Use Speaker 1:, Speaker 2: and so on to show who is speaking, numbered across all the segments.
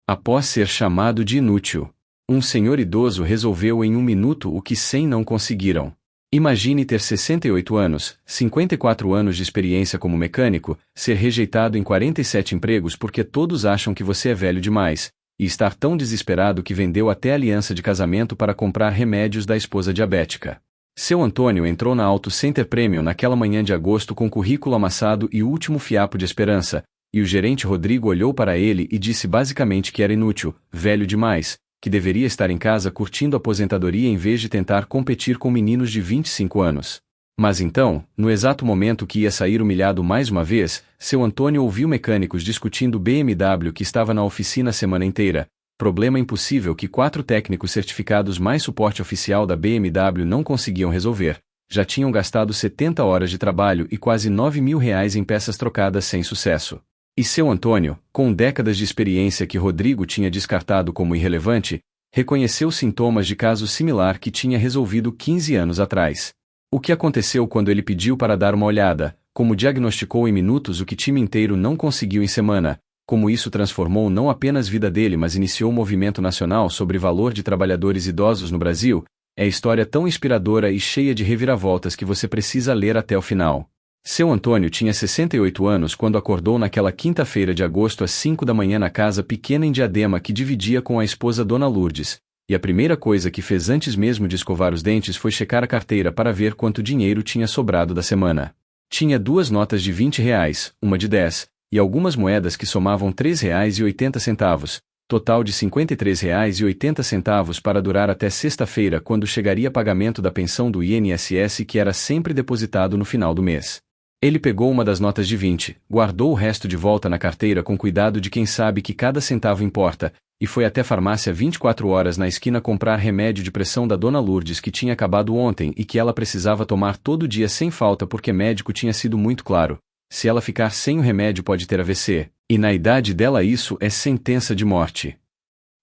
Speaker 1: Após ser chamado de inútil, um senhor idoso resolveu em 1 minuto o que 100 não conseguiram. Imagine ter 68 anos, 54 anos de experiência como mecânico, ser rejeitado em 47 empregos porque todos acham que você é velho demais, e estar tão desesperado que vendeu até aliança de casamento para comprar remédios da esposa diabética. Seu Antônio entrou na Auto Center Premium naquela manhã de agosto com currículo amassado e último fiapo de esperança, e o gerente Rodrigo olhou para ele e disse basicamente que era inútil, velho demais, que deveria estar em casa curtindo a aposentadoria em vez de tentar competir com meninos de 25 anos. Mas então, no exato momento que ia sair humilhado mais uma vez, seu Antônio ouviu mecânicos discutindo BMW que estava na oficina a semana inteira, problema impossível que 4 técnicos certificados mais suporte oficial da BMW não conseguiam resolver, já tinham gastado 70 horas de trabalho e quase R$ 9.000 em peças trocadas sem sucesso. E seu Antônio, com décadas de experiência que Rodrigo tinha descartado como irrelevante, reconheceu sintomas de caso similar que tinha resolvido 15 anos atrás. O que aconteceu quando ele pediu para dar uma olhada, como diagnosticou em minutos o que time inteiro não conseguiu em semana, como isso transformou não apenas a vida dele mas iniciou um movimento nacional sobre valor de trabalhadores idosos no Brasil, é história tão inspiradora e cheia de reviravoltas que você precisa ler até o final. Seu Antônio tinha 68 anos quando acordou naquela quinta-feira de agosto às 5 da manhã na casa pequena em Diadema que dividia com a esposa Dona Lourdes, e a primeira coisa que fez antes mesmo de escovar os dentes foi checar a carteira para ver quanto dinheiro tinha sobrado da semana. Tinha 2 notas de R$ 20, uma de 10, e algumas moedas que somavam R$ 3,80, total de R$ 53,80 para durar até sexta-feira quando chegaria pagamento da pensão do INSS que era sempre depositado no final do mês. Ele pegou uma das notas de 20, guardou o resto de volta na carteira com cuidado de quem sabe que cada centavo importa, e foi até a farmácia 24 horas na esquina comprar remédio de pressão da Dona Lourdes que tinha acabado ontem e que ela precisava tomar todo dia sem falta porque médico tinha sido muito claro. Se ela ficar sem o remédio pode ter AVC, e na idade dela isso é sentença de morte.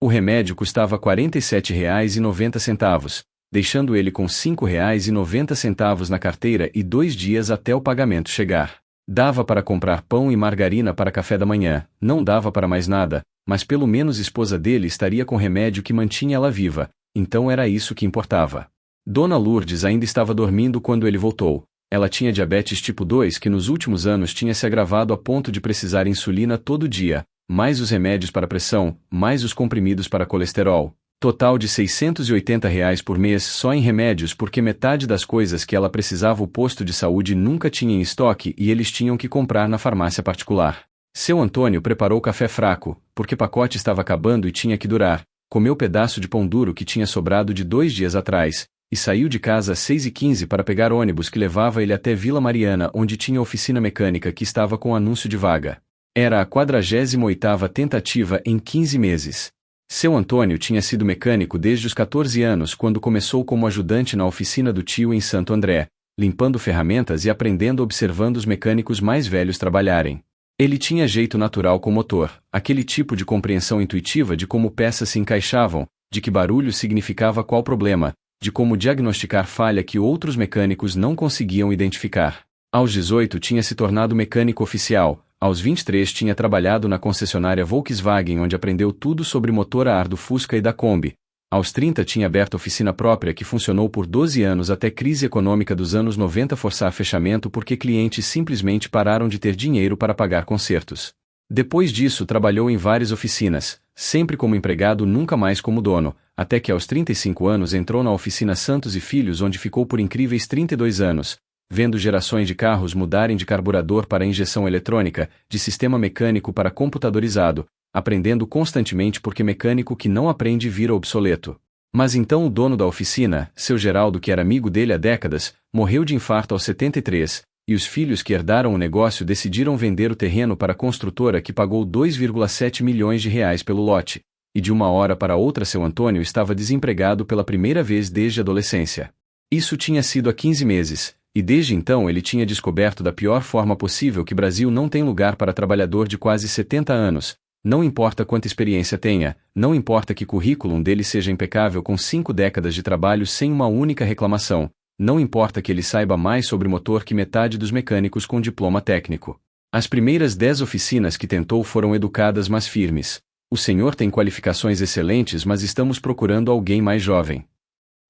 Speaker 1: O remédio custava R$ 47,90, deixando ele com R$ 5,90 na carteira e 2 dias até o pagamento chegar. Dava para comprar pão e margarina para café da manhã, não dava para mais nada, mas pelo menos a esposa dele estaria com remédio que mantinha ela viva, então era isso que importava. Dona Lourdes ainda estava dormindo quando ele voltou. Ela tinha diabetes tipo 2 que nos últimos anos tinha se agravado a ponto de precisar insulina todo dia, mais os remédios para pressão, mais os comprimidos para colesterol. Total de R$ 680 por mês só em remédios porque metade das coisas que ela precisava o posto de saúde nunca tinha em estoque e eles tinham que comprar na farmácia particular. Seu Antônio preparou café fraco, porque pacote estava acabando e tinha que durar, comeu pedaço de pão duro que tinha sobrado de 2 dias atrás, e saiu de casa às 6h15 para pegar ônibus que levava ele até Vila Mariana onde tinha oficina mecânica que estava com anúncio de vaga. Era a 48ª tentativa em 15 meses. Seu Antônio tinha sido mecânico desde os 14 anos quando começou como ajudante na oficina do tio em Santo André, limpando ferramentas e aprendendo observando os mecânicos mais velhos trabalharem. Ele tinha jeito natural com motor, aquele tipo de compreensão intuitiva de como peças se encaixavam, de que barulho significava qual problema, de como diagnosticar falha que outros mecânicos não conseguiam identificar. Aos 18 tinha se tornado mecânico oficial. Aos 23 tinha trabalhado na concessionária Volkswagen onde aprendeu tudo sobre motor a ar do Fusca e da Kombi. Aos 30 tinha aberto oficina própria que funcionou por 12 anos até crise econômica dos anos 90 forçar fechamento porque clientes simplesmente pararam de ter dinheiro para pagar consertos. Depois disso trabalhou em várias oficinas, sempre como empregado nunca mais como dono, até que aos 35 anos entrou na oficina Santos e Filhos onde ficou por incríveis 32 anos. Vendo gerações de carros mudarem de carburador para injeção eletrônica, de sistema mecânico para computadorizado, aprendendo constantemente porque mecânico que não aprende vira obsoleto. Mas então o dono da oficina, seu Geraldo que era amigo dele há décadas, morreu de infarto aos 73, e os filhos que herdaram o negócio decidiram vender o terreno para a construtora que pagou R$ 2,7 milhões pelo lote, e de uma hora para outra seu Antônio estava desempregado pela primeira vez desde a adolescência. Isso tinha sido há 15 meses. E desde então ele tinha descoberto da pior forma possível que Brasil não tem lugar para trabalhador de quase 70 anos, não importa quanta experiência tenha, não importa que currículo dele seja impecável com 5 décadas de trabalho sem uma única reclamação, não importa que ele saiba mais sobre motor que metade dos mecânicos com diploma técnico. As primeiras 10 oficinas que tentou foram educadas mas firmes. O senhor tem qualificações excelentes, mas estamos procurando alguém mais jovem.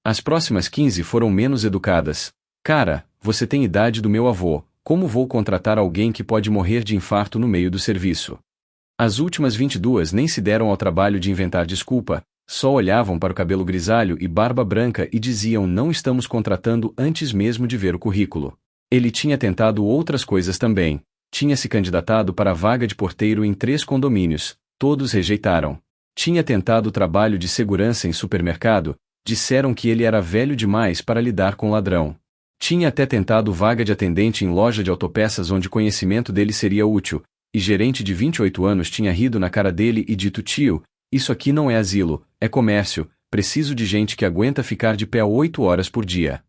Speaker 1: As próximas 15 foram menos educadas. Cara, você tem idade do meu avô, como vou contratar alguém que pode morrer de infarto no meio do serviço? As últimas 22 nem se deram ao trabalho de inventar desculpa, só olhavam para o cabelo grisalho e barba branca e diziam não estamos contratando antes mesmo de ver o currículo. Ele tinha tentado outras coisas também. Tinha se candidatado para a vaga de porteiro em 3 condomínios, todos rejeitaram. Tinha tentado o trabalho de segurança em supermercado, disseram que ele era velho demais para lidar com ladrão. Tinha até tentado vaga de atendente em loja de autopeças onde conhecimento dele seria útil, e gerente de 28 anos tinha rido na cara dele e dito tio, isso aqui não é asilo, é comércio, preciso de gente que aguenta ficar de pé 8 horas por dia.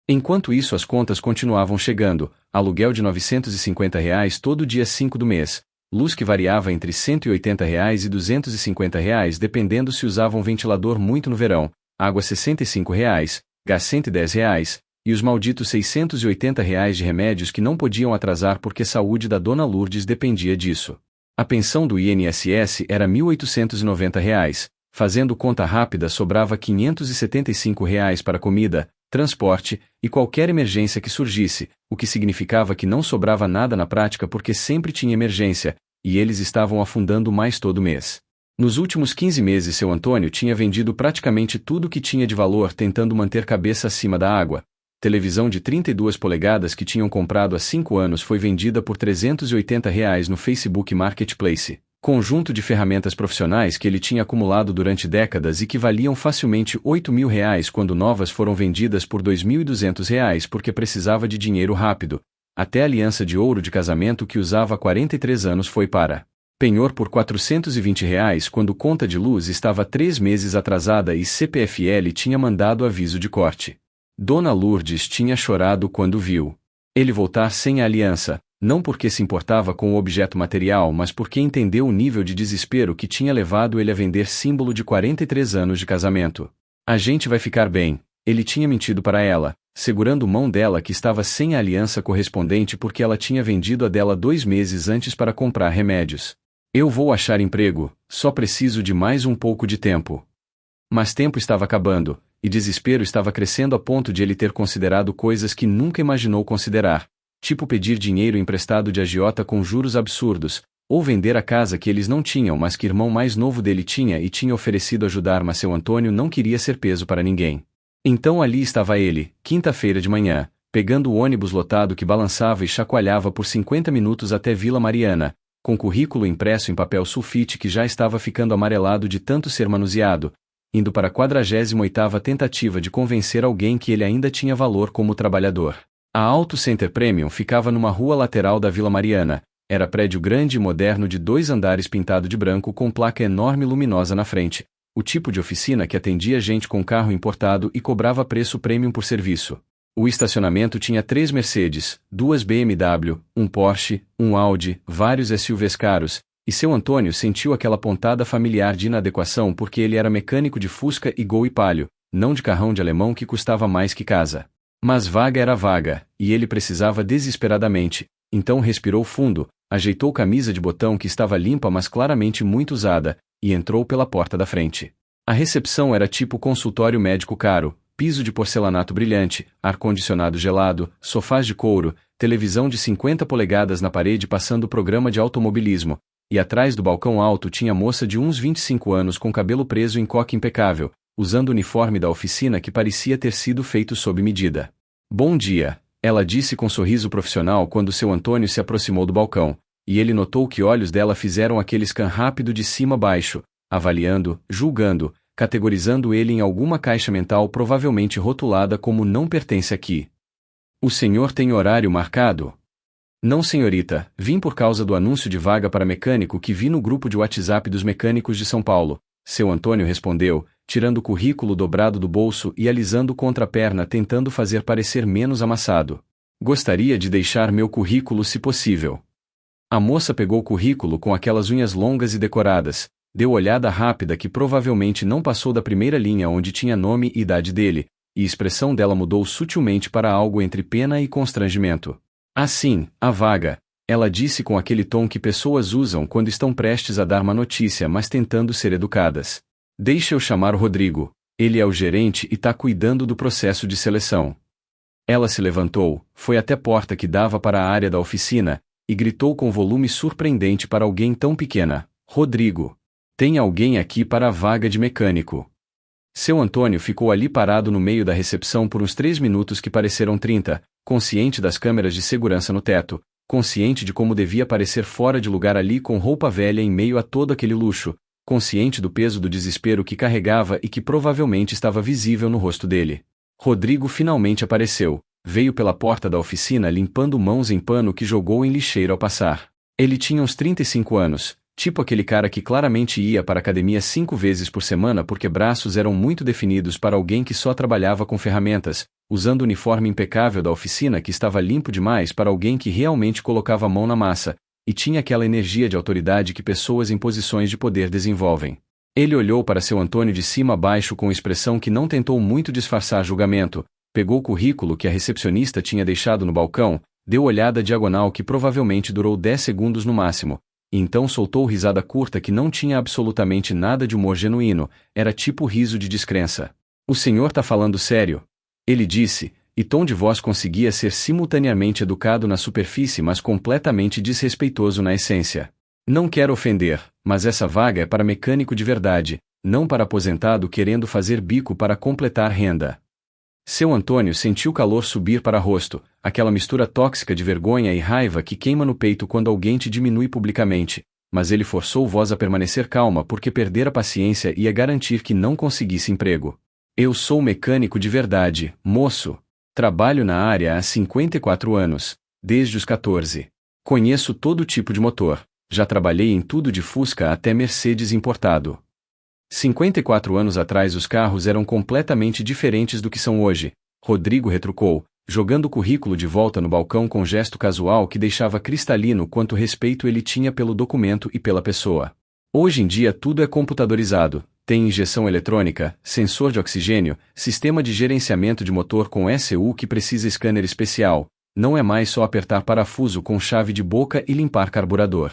Speaker 1: Enquanto isso as contas continuavam chegando, aluguel de R$ 950 todo dia 5 do mês, luz que variava entre R$ 180 e R$ 250 dependendo se usava um ventilador muito no verão, água R$ 65, gás R$ 110, e os malditos R$ 680 de remédios que não podiam atrasar porque a saúde da dona Lourdes dependia disso. A pensão do INSS era R$ 1.890, fazendo conta rápida sobrava R$ 575 para comida, transporte e qualquer emergência que surgisse, o que significava que não sobrava nada na prática porque sempre tinha emergência, e eles estavam afundando mais todo mês. Nos últimos 15 meses seu Antônio tinha vendido praticamente tudo que tinha de valor tentando manter cabeça acima da água. Televisão de 32 polegadas que tinham comprado há 5 anos foi vendida por R$ 380 no Facebook Marketplace. Conjunto de ferramentas profissionais que ele tinha acumulado durante décadas e que valiam facilmente R$ 8.000 quando novas foram vendidas por R$ 2.200 porque precisava de dinheiro rápido. Até a aliança de ouro de casamento que usava há 43 anos foi para penhor por R$ 420 quando conta de luz estava 3 meses atrasada e CPFL tinha mandado aviso de corte. Dona Lourdes tinha chorado quando viu ele voltar sem a aliança, não porque se importava com o objeto material mas porque entendeu o nível de desespero que tinha levado ele a vender símbolo de 43 anos de casamento. A gente vai ficar bem, ele tinha mentido para ela, segurando mão dela que estava sem a aliança correspondente porque ela tinha vendido a dela 2 meses antes para comprar remédios. Eu vou achar emprego, só preciso de mais um pouco de tempo. Mas tempo estava acabando, e desespero estava crescendo a ponto de ele ter considerado coisas que nunca imaginou considerar, tipo pedir dinheiro emprestado de agiota com juros absurdos, ou vender a casa que eles não tinham mas que o irmão mais novo dele tinha e tinha oferecido ajudar mas seu Antônio não queria ser peso para ninguém. Então ali estava ele, quinta-feira de manhã, pegando o ônibus lotado que balançava e chacoalhava por 50 minutos até Vila Mariana, com currículo impresso em papel sulfite que já estava ficando amarelado de tanto ser manuseado, indo para a 48ª tentativa de convencer alguém que ele ainda tinha valor como trabalhador. A Auto Center Premium ficava numa rua lateral da Vila Mariana, era prédio grande e moderno de 2 andares pintado de branco com placa enorme luminosa na frente, o tipo de oficina que atendia gente com carro importado e cobrava preço premium por serviço. O estacionamento tinha 3 Mercedes, 2 BMW, um Porsche, um Audi, vários SUVs caros, e seu Antônio sentiu aquela pontada familiar de inadequação porque ele era mecânico de Fusca e Gol e Palio, não de carrão de alemão que custava mais que casa. Mas vaga era vaga, e ele precisava desesperadamente, então respirou fundo, ajeitou camisa de botão que estava limpa mas claramente muito usada, e entrou pela porta da frente. A recepção era tipo consultório médico caro, piso de porcelanato brilhante, ar-condicionado gelado, sofás de couro, televisão de 50 polegadas na parede passando programa de automobilismo, e atrás do balcão alto tinha moça de uns 25 anos com cabelo preso em coque impecável, usando o uniforme da oficina que parecia ter sido feito sob medida. Bom dia, ela disse com sorriso profissional quando seu Antônio se aproximou do balcão, e ele notou que olhos dela fizeram aquele scan rápido de cima a baixo, avaliando, julgando, categorizando ele em alguma caixa mental provavelmente rotulada como não pertence aqui. O senhor tem horário marcado? Não, senhorita, vim por causa do anúncio de vaga para mecânico que vi no grupo de WhatsApp dos mecânicos de São Paulo, seu Antônio respondeu, tirando o currículo dobrado do bolso e alisando contra a perna tentando fazer parecer menos amassado. Gostaria de deixar meu currículo se possível. A moça pegou o currículo com aquelas unhas longas e decoradas, deu olhada rápida que provavelmente não passou da primeira linha onde tinha nome e idade dele, e a expressão dela mudou sutilmente para algo entre pena e constrangimento. Ah sim, a vaga. Ela disse com aquele tom que pessoas usam quando estão prestes a dar uma notícia mas tentando ser educadas. Deixa eu chamar o Rodrigo. Ele é o gerente e tá cuidando do processo de seleção. Ela se levantou, foi até a porta que dava para a área da oficina, e gritou com volume surpreendente para alguém tão pequena: Rodrigo! Tem alguém aqui para a vaga de mecânico. Seu Antônio ficou ali parado no meio da recepção por uns 3 minutos que pareceram 30, consciente das câmeras de segurança no teto, consciente de como devia parecer fora de lugar ali com roupa velha em meio a todo aquele luxo, consciente do peso do desespero que carregava e que provavelmente estava visível no rosto dele. Rodrigo finalmente apareceu, veio pela porta da oficina limpando mãos em pano que jogou em lixeiro ao passar. Ele tinha uns 35 anos, tipo aquele cara que claramente ia para a academia 5 vezes por semana porque braços eram muito definidos para alguém que só trabalhava com ferramentas, usando o uniforme impecável da oficina que estava limpo demais para alguém que realmente colocava a mão na massa, e tinha aquela energia de autoridade que pessoas em posições de poder desenvolvem. Ele olhou para seu Antônio de cima a baixo com expressão que não tentou muito disfarçar julgamento, pegou o currículo que a recepcionista tinha deixado no balcão, deu olhada diagonal que provavelmente durou 10 segundos no máximo, e então soltou risada curta que não tinha absolutamente nada de humor genuíno, era tipo riso de descrença. O senhor tá falando sério? Ele disse, e tom de voz conseguia ser simultaneamente educado na superfície mas completamente desrespeitoso na essência. Não quero ofender, mas essa vaga é para mecânico de verdade, não para aposentado querendo fazer bico para completar renda. Seu Antônio sentiu o calor subir para o rosto, aquela mistura tóxica de vergonha e raiva que queima no peito quando alguém te diminui publicamente, mas ele forçou voz a permanecer calma porque perder a paciência ia garantir que não conseguisse emprego. Eu sou mecânico de verdade, moço. Trabalho na área há 54 anos, desde os 14. Conheço todo tipo de motor, já trabalhei em tudo de Fusca até Mercedes importado. 54 anos atrás os carros eram completamente diferentes do que são hoje, Rodrigo retrucou, jogando o currículo de volta no balcão com gesto casual que deixava cristalino quanto respeito ele tinha pelo documento e pela pessoa. Hoje em dia tudo é computadorizado, tem injeção eletrônica, sensor de oxigênio, sistema de gerenciamento de motor com ECU que precisa scanner especial, não é mais só apertar parafuso com chave de boca e limpar carburador.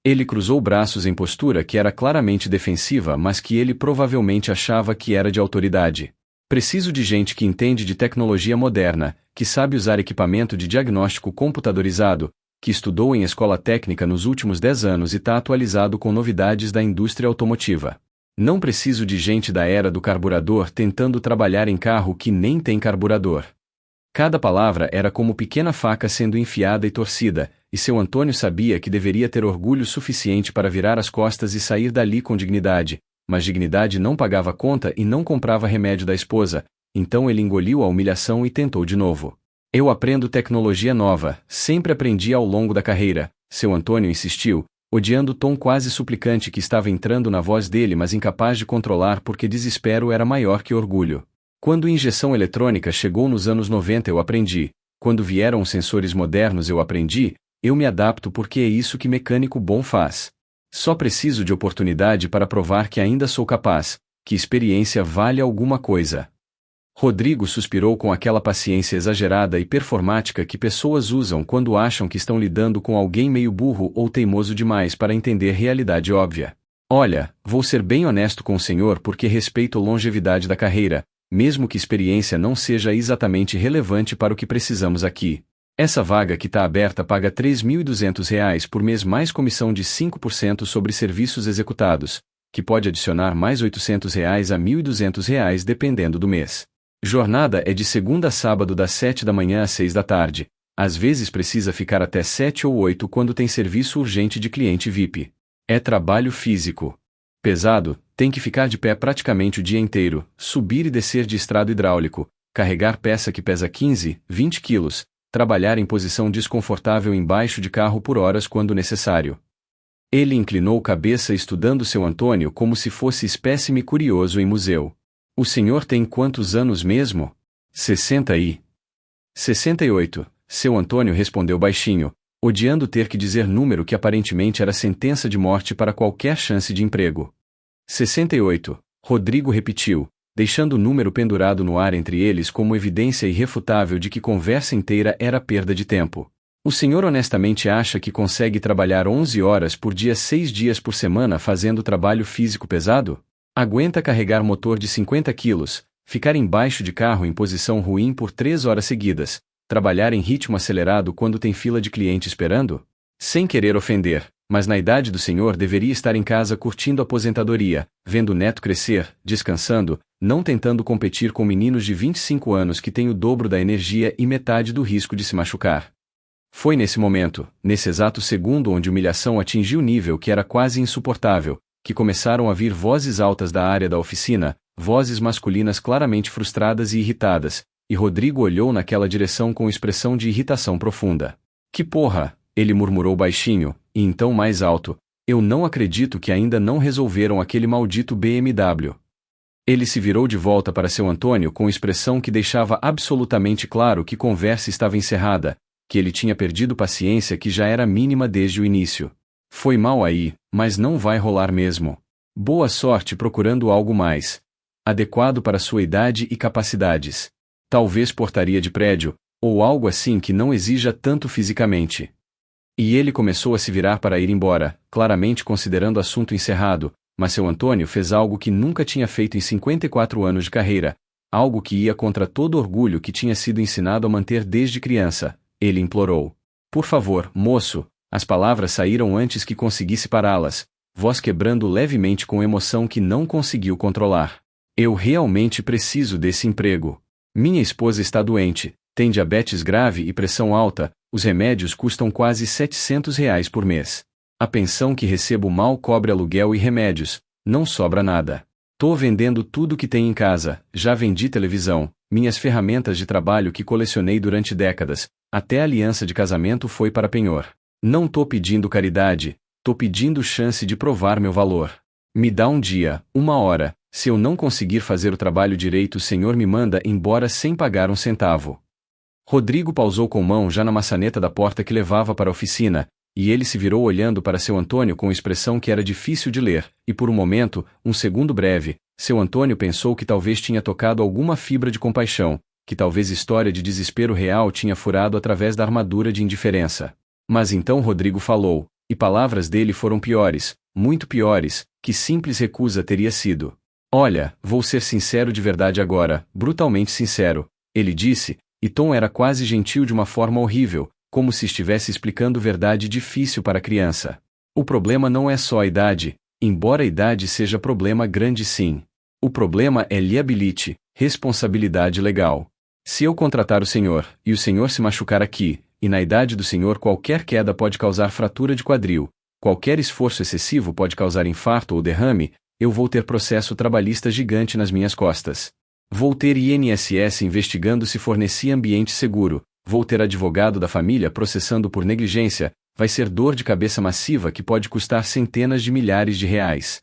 Speaker 1: Ele cruzou braços em postura que era claramente defensiva mas que ele provavelmente achava que era de autoridade. Preciso de gente que entende de tecnologia moderna, que sabe usar equipamento de diagnóstico computadorizado, que estudou em escola técnica nos últimos 10 anos e está atualizado com novidades da indústria automotiva. Não preciso de gente da era do carburador tentando trabalhar em carro que nem tem carburador. Cada palavra era como pequena faca sendo enfiada e torcida, e seu Antônio sabia que deveria ter orgulho suficiente para virar as costas e sair dali com dignidade, mas dignidade não pagava conta e não comprava remédio da esposa, então ele engoliu a humilhação e tentou de novo. Eu aprendo tecnologia nova, sempre aprendi ao longo da carreira, seu Antônio insistiu, odiando o tom quase suplicante que estava entrando na voz dele mas incapaz de controlar porque desespero era maior que orgulho. Quando injeção eletrônica chegou nos anos 90 eu aprendi, quando vieram os sensores modernos eu aprendi, eu me adapto porque é isso que mecânico bom faz. Só preciso de oportunidade para provar que ainda sou capaz, que experiência vale alguma coisa. Rodrigo suspirou com aquela paciência exagerada e performática que pessoas usam quando acham que estão lidando com alguém meio burro ou teimoso demais para entender realidade óbvia. Olha, vou ser bem honesto com o senhor porque respeito a longevidade da carreira, mesmo que experiência não seja exatamente relevante para o que precisamos aqui. Essa vaga que está aberta paga R$ 3.200 por mês mais comissão de 5% sobre serviços executados, que pode adicionar mais R$ 800 a R$ 1.200 dependendo do mês. Jornada é de segunda a sábado das 7 da manhã às 6 da tarde, às vezes precisa ficar até 7 ou 8 quando tem serviço urgente de cliente VIP. É trabalho físico. Pesado, tem que ficar de pé praticamente o dia inteiro, subir e descer de estrado hidráulico, carregar peça que pesa 15, 20 quilos, trabalhar em posição desconfortável embaixo de carro por horas quando necessário. Ele inclinou cabeça estudando seu Antônio como se fosse espécime curioso em museu. O senhor tem quantos anos mesmo? 68. Seu Antônio respondeu baixinho, odiando ter que dizer número que aparentemente era sentença de morte para qualquer chance de emprego. 68. Rodrigo repetiu, deixando o número pendurado no ar entre eles como evidência irrefutável de que conversa inteira era perda de tempo. O senhor honestamente acha que consegue trabalhar 11 horas por dia 6 dias por semana fazendo trabalho físico pesado? Aguenta carregar motor de 50 quilos, ficar embaixo de carro em posição ruim por 3 horas seguidas, trabalhar em ritmo acelerado quando tem fila de cliente esperando? Sem querer ofender, mas na idade do senhor deveria estar em casa curtindo a aposentadoria, vendo o neto crescer, descansando, não tentando competir com meninos de 25 anos que têm o dobro da energia e metade do risco de se machucar. Foi nesse momento, nesse exato segundo onde a humilhação atingiu nível que era quase insuportável, que começaram a vir vozes altas da área da oficina, vozes masculinas claramente frustradas e irritadas, e Rodrigo olhou naquela direção com expressão de irritação profunda. Que porra! Ele murmurou baixinho, e então mais alto, eu não acredito que ainda não resolveram aquele maldito BMW. Ele se virou de volta para seu Antônio com expressão que deixava absolutamente claro que conversa estava encerrada, que ele tinha perdido paciência que já era mínima desde o início. Foi mal aí, mas não vai rolar mesmo. Boa sorte procurando algo mais adequado para sua idade e capacidades. Talvez portaria de prédio, ou algo assim que não exija tanto fisicamente. E ele começou a se virar para ir embora, claramente considerando assunto encerrado, mas seu Antônio fez algo que nunca tinha feito em 54 anos de carreira, algo que ia contra todo orgulho que tinha sido ensinado a manter desde criança. Ele implorou. Por favor, moço. As palavras saíram antes que conseguisse pará-las, voz quebrando levemente com emoção que não conseguiu controlar. Eu realmente preciso desse emprego. Minha esposa está doente, tem diabetes grave e pressão alta, os remédios custam quase R$ 700 por mês. A pensão que recebo mal cobre aluguel e remédios, não sobra nada. Tô vendendo tudo que tem em casa, já vendi televisão, minhas ferramentas de trabalho que colecionei durante décadas, até a aliança de casamento foi para penhor. Não tô pedindo caridade, tô pedindo chance de provar meu valor. Me dá um dia, 1 hora, se eu não conseguir fazer o trabalho direito o senhor me manda embora sem pagar um centavo. Rodrigo pausou com mão já na maçaneta da porta que levava para a oficina, e ele se virou olhando para seu Antônio com expressão que era difícil de ler, e por um momento, um segundo breve, seu Antônio pensou que talvez tinha tocado alguma fibra de compaixão, que talvez história de desespero real tinha furado através da armadura de indiferença. Mas então Rodrigo falou, e palavras dele foram piores, muito piores, que simples recusa teria sido. Olha, vou ser sincero de verdade agora, brutalmente sincero, ele disse, e tom era quase gentil de uma forma horrível, como se estivesse explicando verdade difícil para a criança. O problema não é só a idade, embora a idade seja problema grande sim. O problema é liability, responsabilidade legal. Se eu contratar o senhor, e o senhor se machucar aqui, e na idade do senhor qualquer queda pode causar fratura de quadril, qualquer esforço excessivo pode causar infarto ou derrame, eu vou ter processo trabalhista gigante nas minhas costas. Vou ter INSS investigando se forneci ambiente seguro, vou ter advogado da família processando por negligência, vai ser dor de cabeça massiva que pode custar centenas de milhares de reais.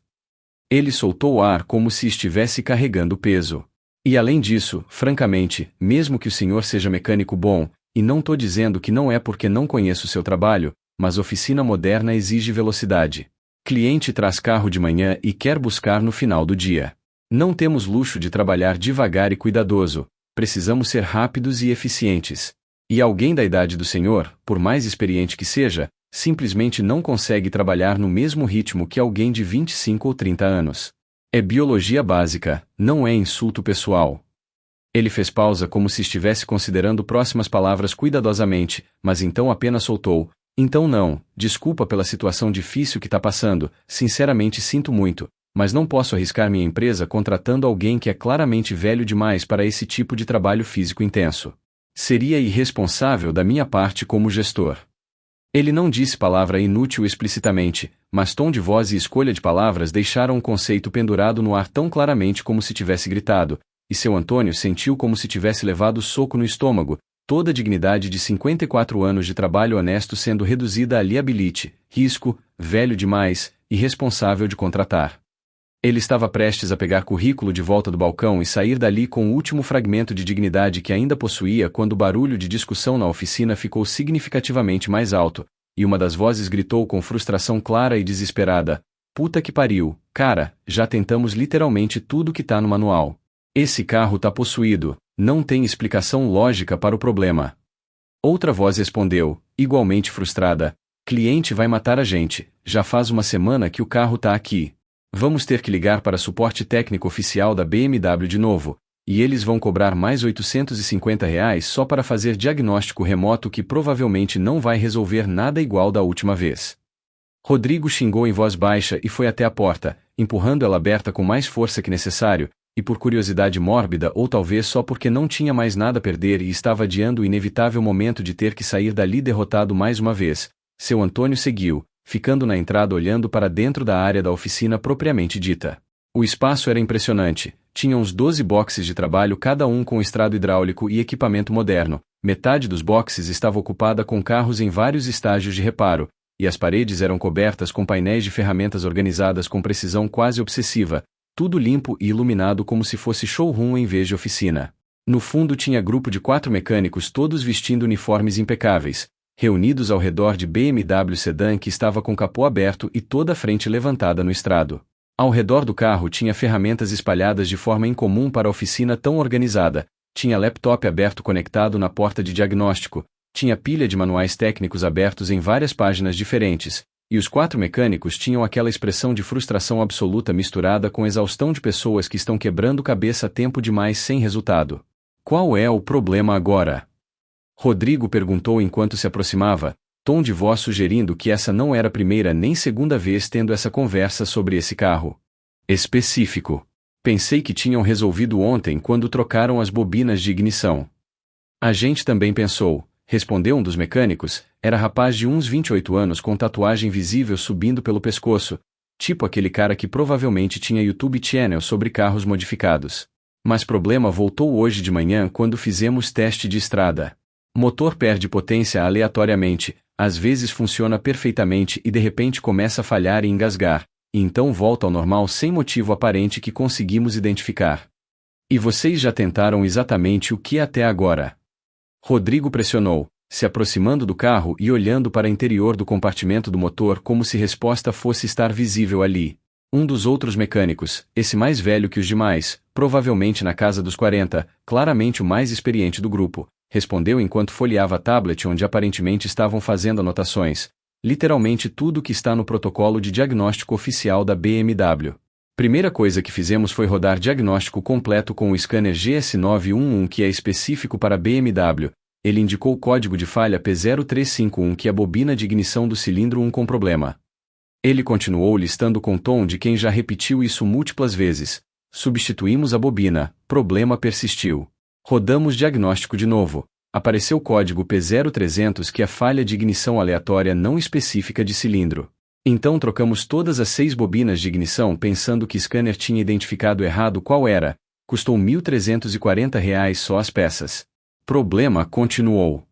Speaker 1: Ele soltou o ar como se estivesse carregando peso. E além disso, francamente, mesmo que o senhor seja mecânico bom, e não tô dizendo que não é porque não conheço o seu trabalho, mas oficina moderna exige velocidade. Cliente traz carro de manhã e quer buscar no final do dia. Não temos luxo de trabalhar devagar e cuidadoso, precisamos ser rápidos e eficientes. E alguém da idade do senhor, por mais experiente que seja, simplesmente não consegue trabalhar no mesmo ritmo que alguém de 25 ou 30 anos. É biologia básica, não é insulto pessoal. Ele fez pausa como se estivesse considerando próximas palavras cuidadosamente, mas então apenas soltou. Então não, desculpa pela situação difícil que tá passando, sinceramente sinto muito, mas não posso arriscar minha empresa contratando alguém que é claramente velho demais para esse tipo de trabalho físico intenso. Seria irresponsável da minha parte como gestor. Ele não disse palavra inútil explicitamente, mas tom de voz e escolha de palavras deixaram um conceito pendurado no ar tão claramente como se tivesse gritado, e seu Antônio sentiu como se tivesse levado soco no estômago, toda a dignidade de 54 anos de trabalho honesto sendo reduzida a liability, risco, velho demais, irresponsável de contratar. Ele estava prestes a pegar currículo de volta do balcão e sair dali com o último fragmento de dignidade que ainda possuía quando o barulho de discussão na oficina ficou significativamente mais alto, e uma das vozes gritou com frustração clara e desesperada: "Puta que pariu, cara, já tentamos literalmente tudo que tá no manual. Esse carro tá possuído, não tem explicação lógica para o problema." Outra voz respondeu: Igualmente frustrada. Cliente vai matar a gente, já faz uma semana que o carro tá aqui. Vamos ter que ligar para suporte técnico oficial da BMW de novo, e eles vão cobrar mais R$ 850 só para fazer diagnóstico remoto que provavelmente não vai resolver nada igual da última vez. Rodrigo xingou em voz baixa e foi até a porta, empurrando ela aberta com mais força que necessário, e por curiosidade mórbida ou talvez só porque não tinha mais nada a perder e estava adiando o inevitável momento de ter que sair dali derrotado mais uma vez, seu Antônio seguiu, ficando na entrada olhando para dentro da área da oficina propriamente dita. O espaço era impressionante, tinha uns 12 boxes de trabalho cada um com estrado hidráulico e equipamento moderno, metade dos boxes estava ocupada com carros em vários estágios de reparo, e as paredes eram cobertas com painéis de ferramentas organizadas com precisão quase obsessiva, tudo limpo e iluminado como se fosse showroom em vez de oficina. No fundo tinha grupo de 4 mecânicos todos vestindo uniformes impecáveis, reunidos ao redor de BMW sedã que estava com capô aberto e toda a frente levantada no estrado. Ao redor do carro tinha ferramentas espalhadas de forma incomum para a oficina tão organizada, tinha laptop aberto conectado na porta de diagnóstico, tinha pilha de manuais técnicos abertos em várias páginas diferentes, e os 4 mecânicos tinham aquela expressão de frustração absoluta misturada com exaustão de pessoas que estão quebrando cabeça tempo demais sem resultado. Qual é o problema agora? Rodrigo perguntou enquanto se aproximava, tom de voz sugerindo que essa não era a primeira nem segunda vez tendo essa conversa sobre esse carro específico. Pensei que tinham resolvido ontem quando trocaram as bobinas de ignição. A gente também pensou, respondeu um dos mecânicos, era rapaz de uns 28 anos com tatuagem visível subindo pelo pescoço, tipo aquele cara que provavelmente tinha YouTube Channel sobre carros modificados. Mas problema voltou hoje de manhã quando fizemos teste de estrada. Motor perde potência aleatoriamente, às vezes funciona perfeitamente e de repente começa a falhar e engasgar, e então volta ao normal sem motivo aparente que conseguimos identificar. E vocês já tentaram exatamente o que até agora? Rodrigo pressionou, se aproximando do carro e olhando para o interior do compartimento do motor como se resposta fosse estar visível ali. Um dos outros mecânicos, esse mais velho que os demais, provavelmente na casa dos 40, claramente o mais experiente do grupo, respondeu enquanto folheava a tablet onde aparentemente estavam fazendo anotações, literalmente tudo o que está no protocolo de diagnóstico oficial da BMW. Primeira coisa que fizemos foi rodar diagnóstico completo com o scanner GS911 que é específico para BMW. Ele indicou o código de falha P0351 que é a bobina de ignição do cilindro 1 com problema. Ele continuou listando com tom de quem já repetiu isso múltiplas vezes. Substituímos a bobina, problema persistiu. Rodamos diagnóstico de novo. Apareceu o código P0300 que é falha de ignição aleatória não específica de cilindro. Então trocamos todas as 6 bobinas de ignição pensando que o scanner tinha identificado errado qual era. Custou R$ 1.340 só as peças. Problema continuou.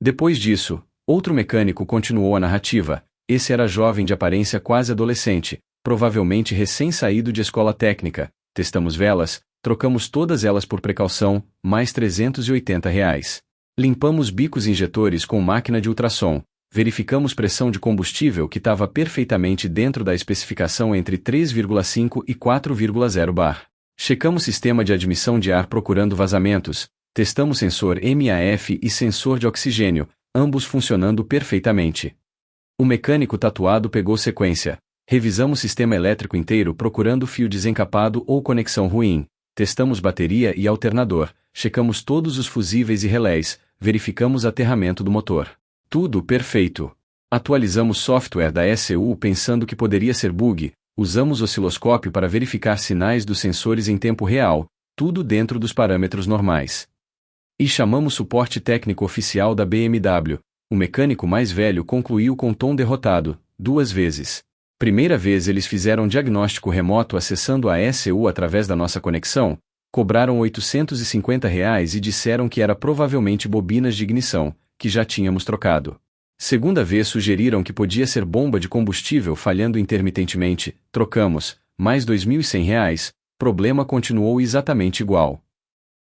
Speaker 1: Depois disso, outro mecânico continuou a narrativa. Esse era jovem de aparência quase adolescente, provavelmente recém-saído de escola técnica. Testamos velas, trocamos todas elas por precaução, mais R$ 380. Limpamos bicos injetores com máquina de ultrassom. Verificamos pressão de combustível que estava perfeitamente dentro da especificação entre 3,5 e 4,0 bar. Checamos sistema de admissão de ar procurando vazamentos, testamos sensor MAF e sensor de oxigênio, ambos funcionando perfeitamente. O mecânico tatuado pegou sequência. Revisamos sistema elétrico inteiro procurando fio desencapado ou conexão ruim. Testamos bateria e alternador, checamos todos os fusíveis e relés, verificamos aterramento do motor. Tudo perfeito. Atualizamos software da ECU pensando que poderia ser bug, usamos osciloscópio para verificar sinais dos sensores em tempo real, tudo dentro dos parâmetros normais. E chamamos suporte técnico oficial da BMW. O mecânico mais velho concluiu com tom derrotado, 2 vezes. Primeira vez eles fizeram diagnóstico remoto acessando a ECU através da nossa conexão, cobraram R$ 850 e disseram que era provavelmente bobinas de ignição, que já tínhamos trocado. Segunda vez sugeriram que podia ser bomba de combustível falhando intermitentemente, trocamos, mais R$ 2.100, problema continuou exatamente igual.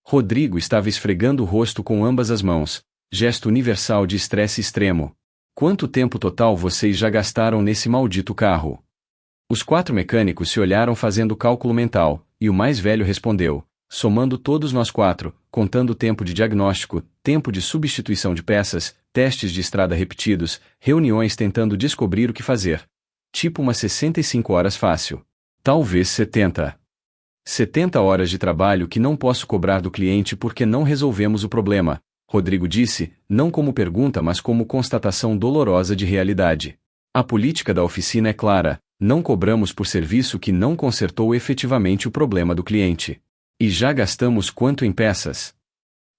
Speaker 1: Rodrigo estava esfregando o rosto com ambas as mãos, gesto universal de estresse extremo. Quanto tempo total vocês já gastaram nesse maldito carro? Os 4 mecânicos se olharam fazendo cálculo mental, e o mais velho respondeu, somando todos nós 4, contando tempo de diagnóstico, tempo de substituição de peças, testes de estrada repetidos, reuniões tentando descobrir o que fazer. Tipo umas 65 horas fácil. Talvez 70. 70 horas de trabalho que não posso cobrar do cliente porque não resolvemos o problema, Rodrigo disse, não como pergunta mas como constatação dolorosa de realidade. A política da oficina é clara, não cobramos por serviço que não consertou efetivamente o problema do cliente. E já gastamos quanto em peças?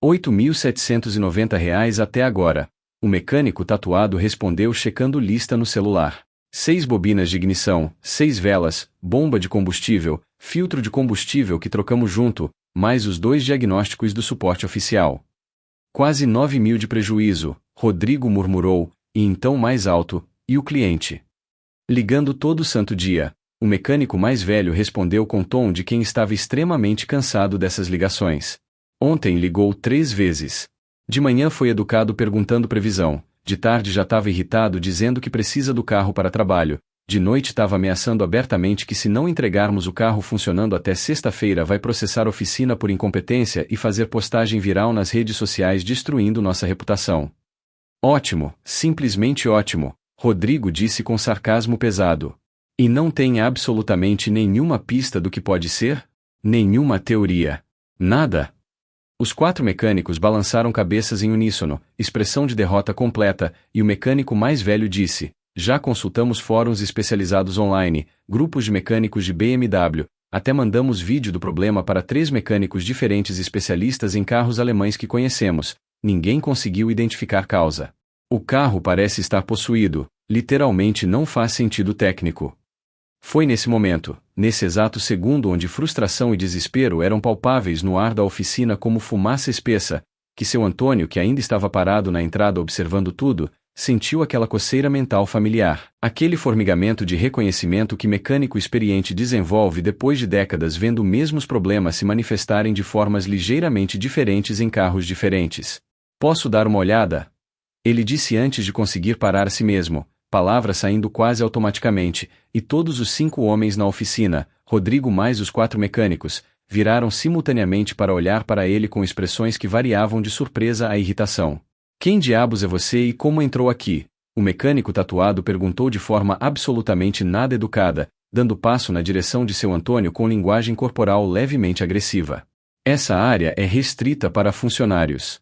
Speaker 1: R$ 8.790 até agora. O mecânico tatuado respondeu checando lista no celular. 6 bobinas de ignição, 6 velas, bomba de combustível, filtro de combustível que trocamos junto, mais os 2 diagnósticos do suporte oficial. Quase 9.000 de prejuízo, Rodrigo murmurou, e então mais alto, e o cliente? Ligando todo santo dia, o mecânico mais velho respondeu com tom de quem estava extremamente cansado dessas ligações. Ontem ligou 3 vezes. De manhã foi educado perguntando previsão, de tarde já estava irritado dizendo que precisa do carro para trabalho, de noite estava ameaçando abertamente que se não entregarmos o carro funcionando até sexta-feira vai processar a oficina por incompetência e fazer postagem viral nas redes sociais destruindo nossa reputação. Ótimo, simplesmente ótimo, Rodrigo disse com sarcasmo pesado. E não tem absolutamente nenhuma pista do que pode ser? Nenhuma teoria. Nada. Os 4 mecânicos balançaram cabeças em uníssono, expressão de derrota completa, e o mecânico mais velho disse, já consultamos fóruns especializados online, grupos de mecânicos de BMW, até mandamos vídeo do problema para 3 mecânicos diferentes especialistas em carros alemães que conhecemos, ninguém conseguiu identificar causa. O carro parece estar possuído, literalmente não faz sentido técnico. Foi nesse momento, nesse exato segundo onde frustração e desespero eram palpáveis no ar da oficina como fumaça espessa, que seu Antônio, que ainda estava parado na entrada observando tudo, sentiu aquela coceira mental familiar, aquele formigamento de reconhecimento que mecânico experiente desenvolve depois de décadas vendo mesmos problemas se manifestarem de formas ligeiramente diferentes em carros diferentes. Posso dar uma olhada? Ele disse antes de conseguir parar a si mesmo, palavra saindo quase automaticamente, e todos os 5 homens na oficina, Rodrigo mais os 4 mecânicos, viraram simultaneamente para olhar para ele com expressões que variavam de surpresa a irritação. Quem diabos é você e como entrou aqui? O mecânico tatuado perguntou de forma absolutamente nada educada, dando passo na direção de seu Antônio com linguagem corporal levemente agressiva. Essa área é restrita para funcionários.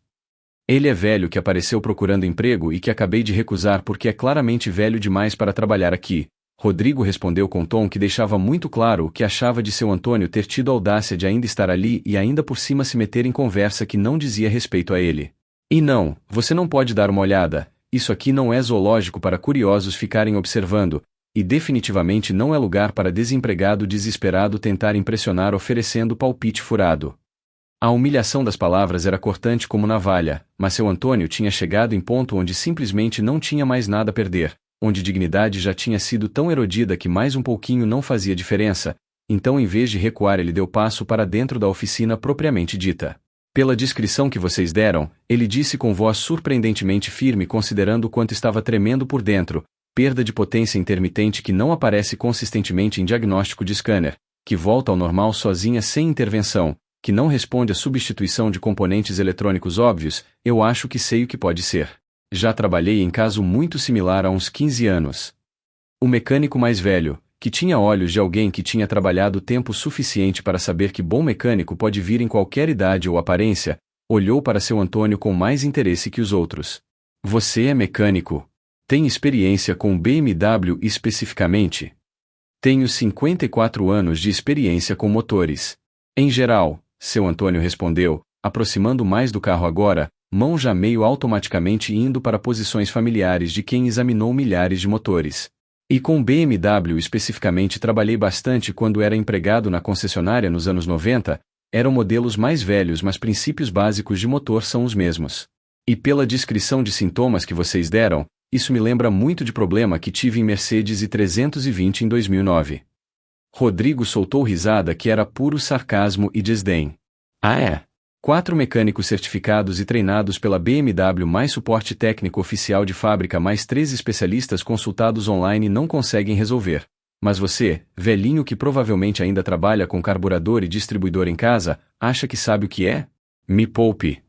Speaker 1: Ele é velho que apareceu procurando emprego e que acabei de recusar porque é claramente velho demais para trabalhar aqui. Rodrigo respondeu com tom que deixava muito claro o que achava de seu Antônio ter tido a audácia de ainda estar ali e ainda por cima se meter em conversa que não dizia respeito a ele. E não, você não pode dar uma olhada, isso aqui não é zoológico para curiosos ficarem observando, e definitivamente não é lugar para desempregado desesperado tentar impressionar oferecendo palpite furado. A humilhação das palavras era cortante como navalha, mas seu Antônio tinha chegado em ponto onde simplesmente não tinha mais nada a perder, onde dignidade já tinha sido tão erodida que mais um pouquinho não fazia diferença, então em vez de recuar ele deu passo para dentro da oficina propriamente dita. Pela descrição que vocês deram, ele disse com voz surpreendentemente firme considerando o quanto estava tremendo por dentro, perda de potência intermitente que não aparece consistentemente em diagnóstico de scanner, que volta ao normal sozinha sem intervenção, que não responde à substituição de componentes eletrônicos óbvios, eu acho que sei o que pode ser. Já trabalhei em caso muito similar há uns 15 anos. O mecânico mais velho, que tinha olhos de alguém que tinha trabalhado tempo suficiente para saber que bom mecânico pode vir em qualquer idade ou aparência, olhou para seu Antônio com mais interesse que os outros. Você é mecânico? Tem experiência com BMW especificamente? Tenho 54 anos de experiência com motores. Em geral, seu Antônio respondeu, aproximando mais do carro agora, mão já meio automaticamente indo para posições familiares de quem examinou milhares de motores. E com BMW especificamente trabalhei bastante quando era empregado na concessionária nos anos 90, eram modelos mais velhos mas princípios básicos de motor são os mesmos. E pela descrição de sintomas que vocês deram, isso me lembra muito de problema que tive em Mercedes E320 em 2009. Rodrigo soltou risada que era puro sarcasmo e desdém. Ah é? 4 mecânicos certificados e treinados pela BMW mais suporte técnico oficial de fábrica mais 3 especialistas consultados online não conseguem resolver. Mas você, velhinho que provavelmente ainda trabalha com carburador e distribuidor em casa, acha que sabe o que é? Me poupe.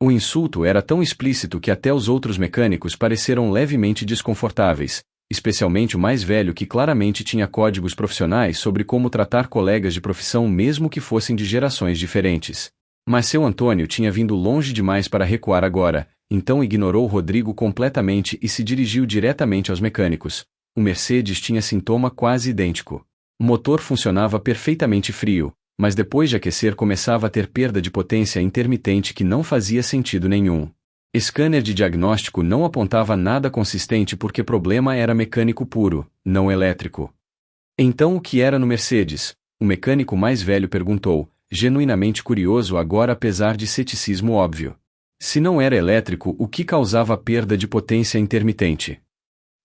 Speaker 1: O insulto era tão explícito que até os outros mecânicos pareceram levemente desconfortáveis, especialmente o mais velho que claramente tinha códigos profissionais sobre como tratar colegas de profissão mesmo que fossem de gerações diferentes. Mas seu Antônio tinha vindo longe demais para recuar agora, então ignorou Rodrigo completamente e se dirigiu diretamente aos mecânicos. O Mercedes tinha sintoma quase idêntico. O motor funcionava perfeitamente frio, mas depois de aquecer começava a ter perda de potência intermitente que não fazia sentido nenhum. Scanner de diagnóstico não apontava nada consistente porque problema era mecânico puro, não elétrico. Então o que era no Mercedes? O mecânico mais velho perguntou, genuinamente curioso agora apesar de ceticismo óbvio. Se não era elétrico, o que causava perda de potência intermitente?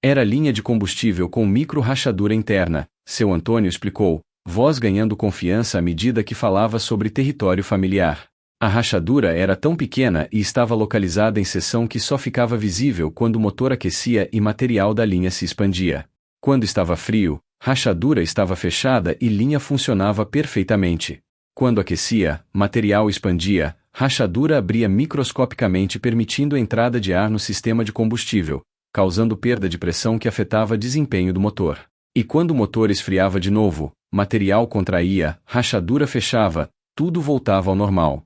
Speaker 1: Era linha de combustível com micro-rachadura interna, seu Antônio explicou, voz ganhando confiança à medida que falava sobre território familiar. A rachadura era tão pequena e estava localizada em seção que só ficava visível quando o motor aquecia e material da linha se expandia. Quando estava frio, rachadura estava fechada e linha funcionava perfeitamente. Quando aquecia, material expandia, rachadura abria microscopicamente permitindo a entrada de ar no sistema de combustível, causando perda de pressão que afetava desempenho do motor. E quando o motor esfriava de novo, material contraía, rachadura fechava, tudo voltava ao normal.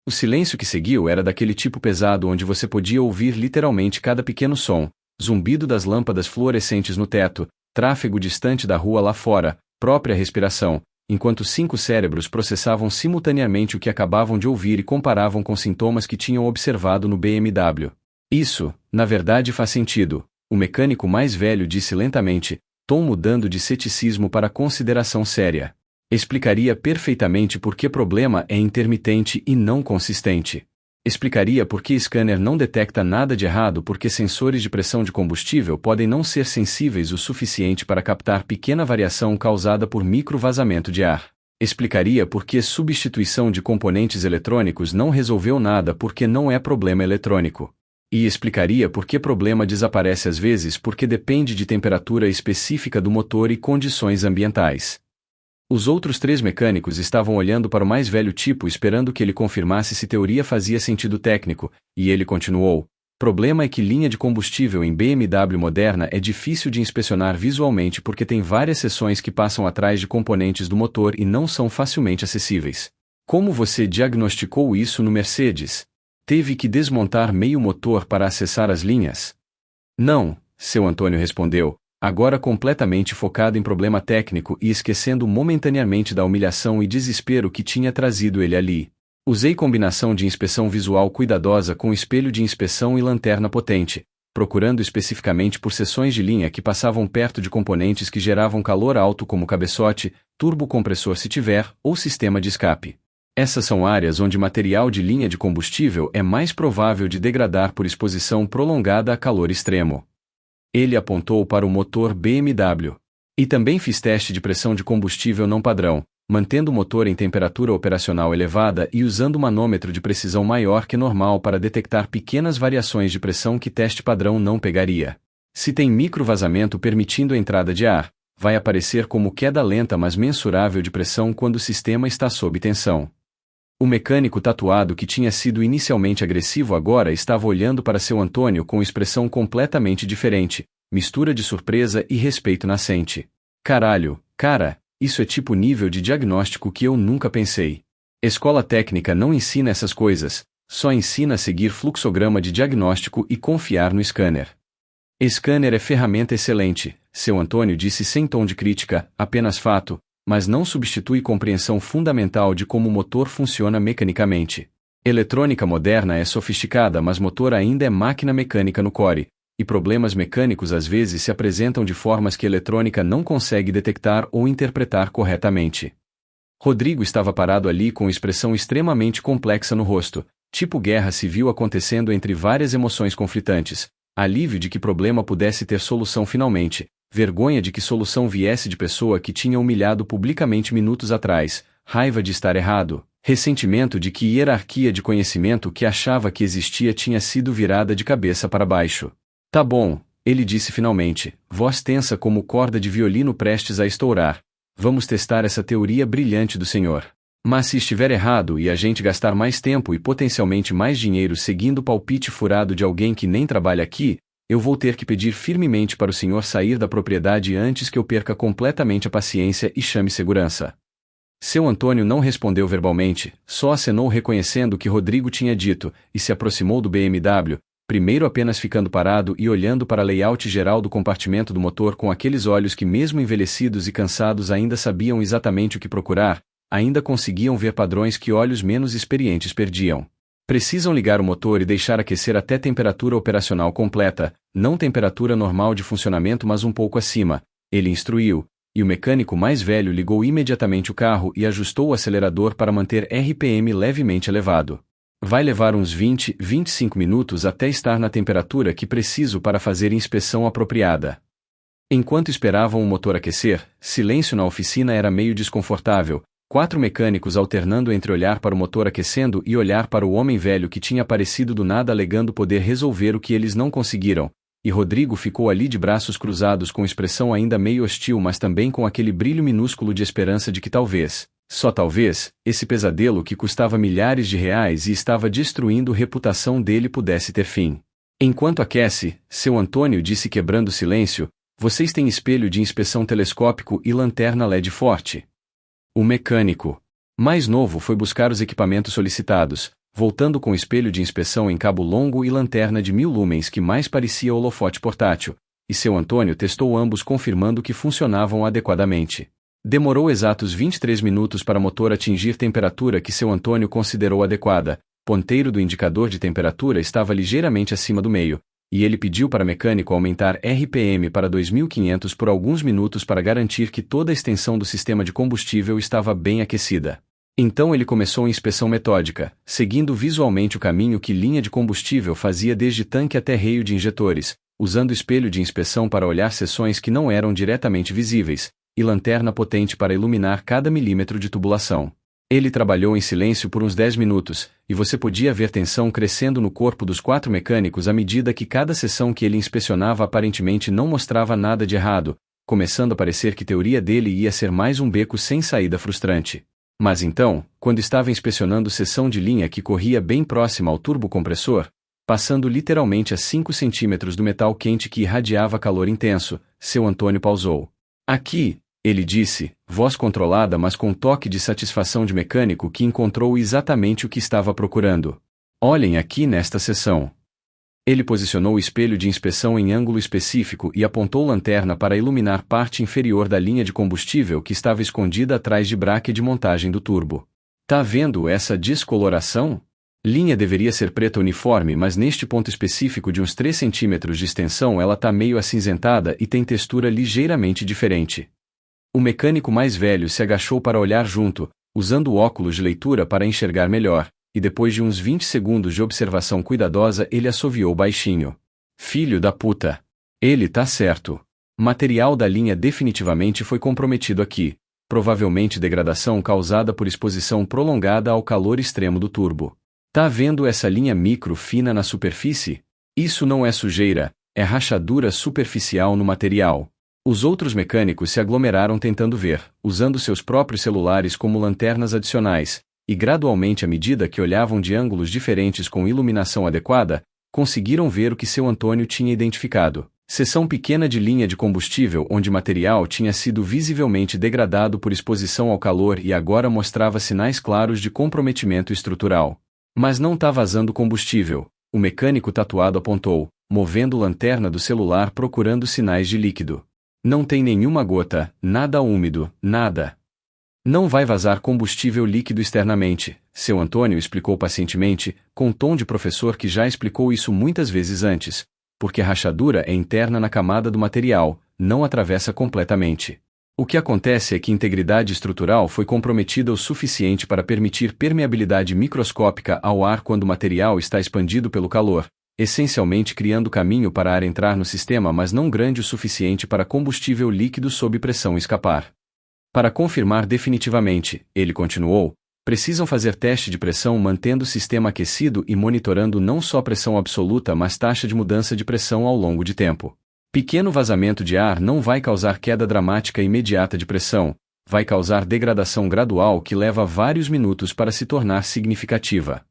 Speaker 1: O silêncio que seguiu era daquele tipo pesado onde você podia ouvir literalmente cada pequeno som, zumbido das lâmpadas fluorescentes no teto, tráfego distante da rua lá fora, própria respiração, enquanto 5 cérebros processavam simultaneamente o que acabavam de ouvir e comparavam com sintomas que tinham observado no BMW. Isso, na verdade faz sentido, o mecânico mais velho disse lentamente, tom mudando de ceticismo para consideração séria. Explicaria perfeitamente por que problema é intermitente e não consistente. Explicaria por que scanner não detecta nada de errado porque sensores de pressão de combustível podem não ser sensíveis o suficiente para captar pequena variação causada por micro-vazamento de ar. Explicaria por que substituição de componentes eletrônicos não resolveu nada porque não é problema eletrônico. E explicaria por que problema desaparece às vezes porque depende de temperatura específica do motor e condições ambientais. Os outros 3 mecânicos estavam olhando para o mais velho tipo esperando que ele confirmasse se teoria fazia sentido técnico, e ele continuou, problema é que linha de combustível em BMW moderna é difícil de inspecionar visualmente porque tem várias seções que passam atrás de componentes do motor e não são facilmente acessíveis. Como você diagnosticou isso no Mercedes? Teve que desmontar meio motor para acessar as linhas? Não, seu Antônio respondeu, agora completamente focado em problema técnico e esquecendo momentaneamente da humilhação e desespero que tinha trazido ele ali. Usei combinação de inspeção visual cuidadosa com espelho de inspeção e lanterna potente, procurando especificamente por seções de linha que passavam perto de componentes que geravam calor alto como cabeçote, turbocompressor se tiver, ou sistema de escape. Essas são áreas onde material de linha de combustível é mais provável de degradar por exposição prolongada a calor extremo. Ele apontou para o motor BMW. E também fiz teste de pressão de combustível não padrão, mantendo o motor em temperatura operacional elevada e usando manômetro de precisão maior que normal para detectar pequenas variações de pressão que teste padrão não pegaria. Se tem microvazamento permitindo a entrada de ar, vai aparecer como queda lenta mas mensurável de pressão quando o sistema está sob tensão. O mecânico tatuado que tinha sido inicialmente agressivo agora estava olhando para seu Antônio com expressão completamente diferente, mistura de surpresa e respeito nascente. Caralho, cara, isso é tipo nível de diagnóstico que eu nunca pensei. Escola técnica não ensina essas coisas, só ensina a seguir fluxograma de diagnóstico e confiar no scanner. Scanner é ferramenta excelente, seu Antônio disse sem tom de crítica, apenas fato, mas não substitui compreensão fundamental de como o motor funciona mecanicamente. Eletrônica moderna é sofisticada mas motor ainda é máquina mecânica no core, e problemas mecânicos às vezes se apresentam de formas que a eletrônica não consegue detectar ou interpretar corretamente. Rodrigo estava parado ali com expressão extremamente complexa no rosto, tipo guerra civil acontecendo entre várias emoções conflitantes, alívio de que problema pudesse ter solução finalmente, vergonha de que solução viesse de pessoa que tinha humilhado publicamente minutos atrás, raiva de estar errado, ressentimento de que hierarquia de conhecimento que achava que existia tinha sido virada de cabeça para baixo. Tá bom, ele disse finalmente, voz tensa como corda de violino prestes a estourar. Vamos testar essa teoria brilhante do senhor. Mas se estiver errado e a gente gastar mais tempo e potencialmente mais dinheiro seguindo o palpite furado de alguém que nem trabalha aqui, eu vou ter que pedir firmemente para o senhor sair da propriedade antes que eu perca completamente a paciência e chame segurança. Seu Antônio não respondeu verbalmente, só acenou reconhecendo o que Rodrigo tinha dito, e se aproximou do BMW, primeiro apenas ficando parado e olhando para a layout geral do compartimento do motor com aqueles olhos que mesmo envelhecidos e cansados ainda sabiam exatamente o que procurar, ainda conseguiam ver padrões que olhos menos experientes perdiam. Precisam ligar o motor e deixar aquecer até temperatura operacional completa, não temperatura normal de funcionamento mas um pouco acima, ele instruiu, e o mecânico mais velho ligou imediatamente o carro e ajustou o acelerador para manter RPM levemente elevado. Vai levar uns 20-25 minutos até estar na temperatura que preciso para fazer inspeção apropriada. Enquanto esperavam o motor aquecer, silêncio na oficina era meio desconfortável, 4 mecânicos alternando entre olhar para o motor aquecendo e olhar para o homem velho que tinha aparecido do nada alegando poder resolver o que eles não conseguiram, e Rodrigo ficou ali de braços cruzados com expressão ainda meio hostil mas também com aquele brilho minúsculo de esperança de que talvez, só talvez, esse pesadelo que custava milhares de reais e estava destruindo a reputação dele pudesse ter fim. Enquanto aquece, seu Antônio disse quebrando o silêncio, vocês têm espelho de inspeção telescópico e lanterna LED forte. O mecânico mais novo foi buscar os equipamentos solicitados, voltando com espelho de inspeção em cabo longo e lanterna de 1000 lumens que mais parecia holofote portátil, e seu Antônio testou ambos confirmando que funcionavam adequadamente. Demorou exatos 23 minutos para o motor atingir temperatura que seu Antônio considerou adequada, ponteiro do indicador de temperatura estava ligeiramente acima do meio, e ele pediu para o mecânico aumentar RPM para 2500 por alguns minutos para garantir que toda a extensão do sistema de combustível estava bem aquecida. Então ele começou a inspeção metódica, seguindo visualmente o caminho que linha de combustível fazia desde tanque até reio de injetores, usando espelho de inspeção para olhar seções que não eram diretamente visíveis, e lanterna potente para iluminar cada milímetro de tubulação. Ele trabalhou em silêncio por uns 10 minutos, e você podia ver tensão crescendo no corpo dos 4 mecânicos à medida que cada seção que ele inspecionava aparentemente não mostrava nada de errado, começando a parecer que a teoria dele ia ser mais um beco sem saída frustrante. Mas então, quando estava inspecionando seção de linha que corria bem próxima ao turbocompressor, passando literalmente a 5 centímetros do metal quente que irradiava calor intenso, seu Antônio pausou. Aqui, ele disse, voz controlada mas com toque de satisfação de mecânico que encontrou exatamente o que estava procurando. Olhem aqui nesta seção. Ele posicionou o espelho de inspeção em ângulo específico e apontou lanterna para iluminar parte inferior da linha de combustível que estava escondida atrás de braque de montagem do turbo. Tá vendo essa descoloração? Linha deveria ser preta uniforme mas neste ponto específico de uns 3 centímetros de extensão ela tá meio acinzentada e tem textura ligeiramente diferente. O mecânico mais velho se agachou para olhar junto, usando o óculos de leitura para enxergar melhor, e depois de uns 20 segundos de observação cuidadosa ele assoviou baixinho. Filho da puta. Ele tá certo. Material da linha definitivamente foi comprometido aqui, provavelmente degradação causada por exposição prolongada ao calor extremo do turbo. Tá vendo essa linha micro fina na superfície? Isso não é sujeira, é rachadura superficial no material. Os outros mecânicos se aglomeraram tentando ver, usando seus próprios celulares como lanternas adicionais, e gradualmente à medida que olhavam de ângulos diferentes com iluminação adequada, conseguiram ver o que seu Antônio tinha identificado. Seção pequena de linha de combustível onde material tinha sido visivelmente degradado por exposição ao calor e agora mostrava sinais claros de comprometimento estrutural. Mas não tá vazando combustível, o mecânico tatuado apontou, movendo lanterna do celular procurando sinais de líquido. Não tem nenhuma gota, nada úmido, nada. Não vai vazar combustível líquido externamente, seu Antônio explicou pacientemente, com tom de professor que já explicou isso muitas vezes antes, porque a rachadura é interna na camada do material, não atravessa completamente. O que acontece é que a integridade estrutural foi comprometida o suficiente para permitir permeabilidade microscópica ao ar quando o material está expandido pelo calor, essencialmente criando caminho para ar entrar no sistema mas não grande o suficiente para combustível líquido sob pressão escapar. Para confirmar definitivamente, ele continuou, precisam fazer teste de pressão mantendo o sistema aquecido e monitorando não só pressão absoluta mas taxa de mudança de pressão ao longo de tempo. Pequeno vazamento de ar não vai causar queda dramática imediata de pressão, vai causar degradação gradual que leva vários minutos para se tornar significativa.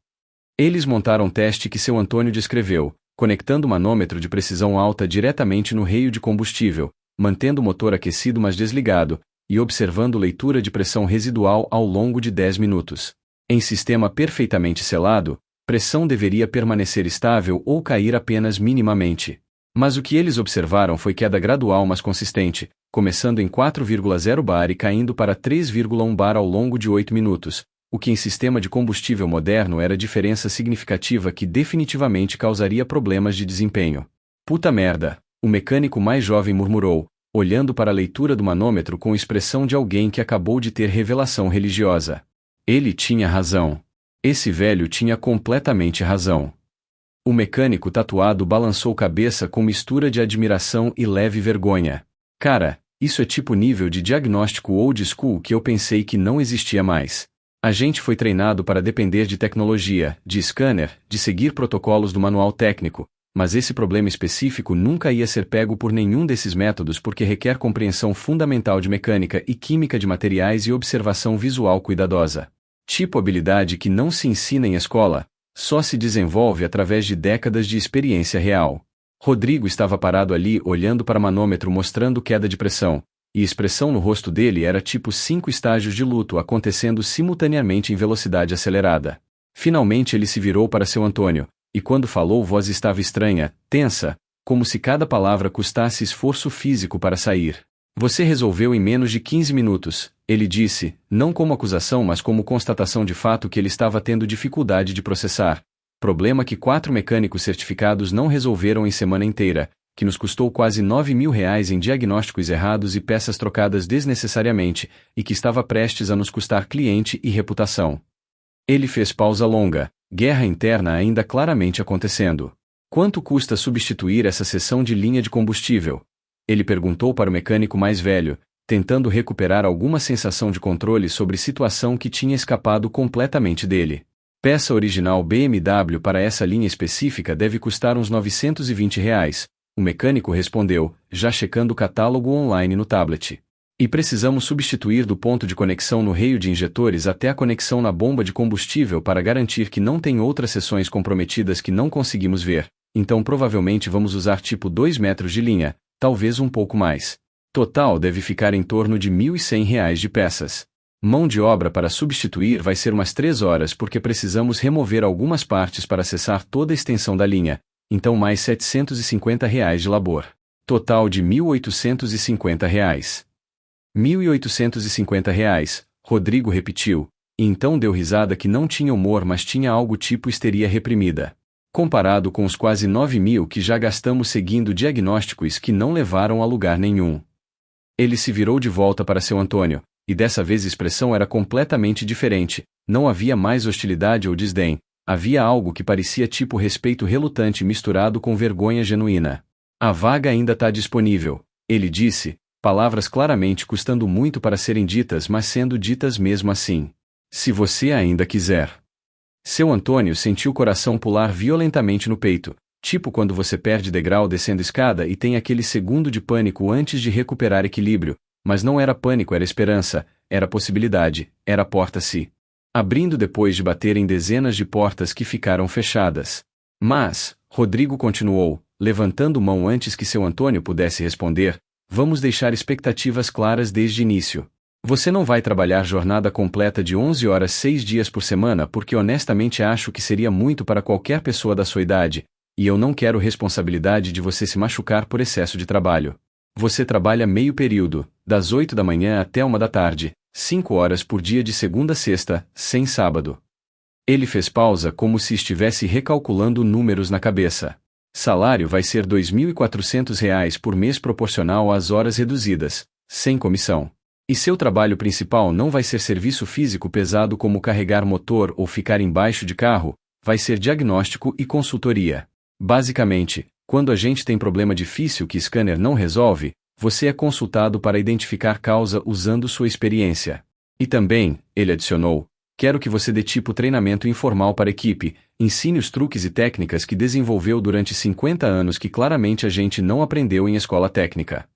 Speaker 1: Eles montaram um teste que seu Antônio descreveu, conectando o manômetro de precisão alta diretamente no reio de combustível, mantendo o motor aquecido mas desligado, e observando leitura de pressão residual ao longo de 10 minutos. Em sistema perfeitamente selado, pressão deveria permanecer estável ou cair apenas minimamente. Mas o que eles observaram foi queda gradual mas consistente, começando em 4,0 bar e caindo para 3,1 bar ao longo de 8 minutos, o que em sistema de combustível moderno era diferença significativa que definitivamente causaria problemas de desempenho. Puta merda, o mecânico mais jovem murmurou, olhando para a leitura do manômetro com expressão de alguém que acabou de ter revelação religiosa. Ele tinha razão. Esse velho tinha completamente razão. O mecânico tatuado balançou cabeça com mistura de admiração e leve vergonha. Cara, isso é tipo nível de diagnóstico old school que eu pensei que não existia mais. A gente foi treinado para depender de tecnologia, de scanner, de seguir protocolos do manual técnico, mas esse problema específico nunca ia ser pego por nenhum desses métodos porque requer compreensão fundamental de mecânica e química de materiais e observação visual cuidadosa. Tipo habilidade que não se ensina em escola, só se desenvolve através de décadas de experiência real. Rodrigo estava parado ali olhando para o manômetro mostrando queda de pressão, e a expressão no rosto dele era tipo 5 estágios de luto acontecendo simultaneamente em velocidade acelerada. Finalmente ele se virou para seu Antônio, e quando falou voz estava estranha, tensa, como se cada palavra custasse esforço físico para sair. Você resolveu em menos de 15 minutos, ele disse, não como acusação mas como constatação de fato que ele estava tendo dificuldade de processar. Problema que 4 mecânicos certificados não resolveram em semana inteira, que nos custou quase R$9.000 em diagnósticos errados e peças trocadas desnecessariamente, e que estava prestes a nos custar cliente e reputação. Ele fez pausa longa, guerra interna ainda claramente acontecendo. Quanto custa substituir essa seção de linha de combustível? Ele perguntou para o mecânico mais velho, tentando recuperar alguma sensação de controle sobre situação que tinha escapado completamente dele. Peça original BMW para essa linha específica deve custar uns R$920, o mecânico respondeu, já checando o catálogo online no tablet. E precisamos substituir do ponto de conexão no reio de injetores até a conexão na bomba de combustível para garantir que não tem outras seções comprometidas que não conseguimos ver, então provavelmente vamos usar tipo 2 metros de linha, talvez um pouco mais. Total deve ficar em torno de R$1.100 de peças. Mão de obra para substituir vai ser umas 3 horas porque precisamos remover algumas partes para acessar toda a extensão da linha, então mais R$750 de labor. Total de R$1.850. R$1.850, Rodrigo repetiu, e então deu risada que não tinha humor mas tinha algo tipo histeria reprimida. Comparado com os quase 9.000 que já gastamos seguindo diagnósticos que não levaram a lugar nenhum. Ele se virou de volta para seu Antônio, e dessa vez a expressão era completamente diferente, não havia mais hostilidade ou desdém, havia algo que parecia tipo respeito relutante misturado com vergonha genuína. A vaga ainda está disponível, ele disse, palavras claramente custando muito para serem ditas mas sendo ditas mesmo assim. Se você ainda quiser. Seu Antônio sentiu o coração pular violentamente no peito, tipo quando você perde degrau descendo escada e tem aquele segundo de pânico antes de recuperar equilíbrio, mas não era pânico, era esperança, era possibilidade, era porta se abrindo depois de bater em dezenas de portas que ficaram fechadas. Mas, Rodrigo continuou, levantando mão antes que seu Antônio pudesse responder, vamos deixar expectativas claras desde o início. Você não vai trabalhar jornada completa de 11 horas 6 dias por semana porque honestamente acho que seria muito para qualquer pessoa da sua idade, e eu não quero responsabilidade de você se machucar por excesso de trabalho. Você trabalha meio período, das 8 da manhã até 1 da tarde, 5 horas por dia de segunda a sexta, sem sábado. Ele fez pausa como se estivesse recalculando números na cabeça. Salário vai ser R$2.400 por mês proporcional às horas reduzidas, sem comissão. E seu trabalho principal não vai ser serviço físico pesado como carregar motor ou ficar embaixo de carro, vai ser diagnóstico e consultoria. Basicamente, quando a gente tem problema difícil que scanner não resolve, você é consultado para identificar causa usando sua experiência. E também, ele adicionou, quero que você dê tipo treinamento informal para a equipe, ensine os truques e técnicas que desenvolveu durante 50 anos que claramente a gente não aprendeu em escola técnica.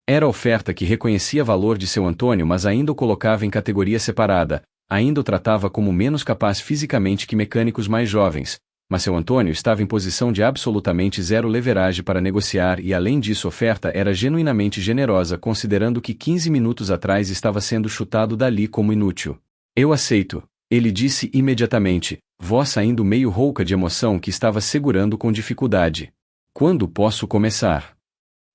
Speaker 1: Era oferta que reconhecia valor de seu Antônio, mas ainda o colocava em categoria separada, ainda o tratava como menos capaz fisicamente que mecânicos mais jovens, mas seu Antônio estava em posição de absolutamente zero leverage para negociar e além disso a oferta era genuinamente generosa considerando que 15 minutos atrás estava sendo chutado dali como inútil. Eu aceito, ele disse imediatamente, voz saindo meio rouca de emoção que estava segurando com dificuldade. Quando posso começar?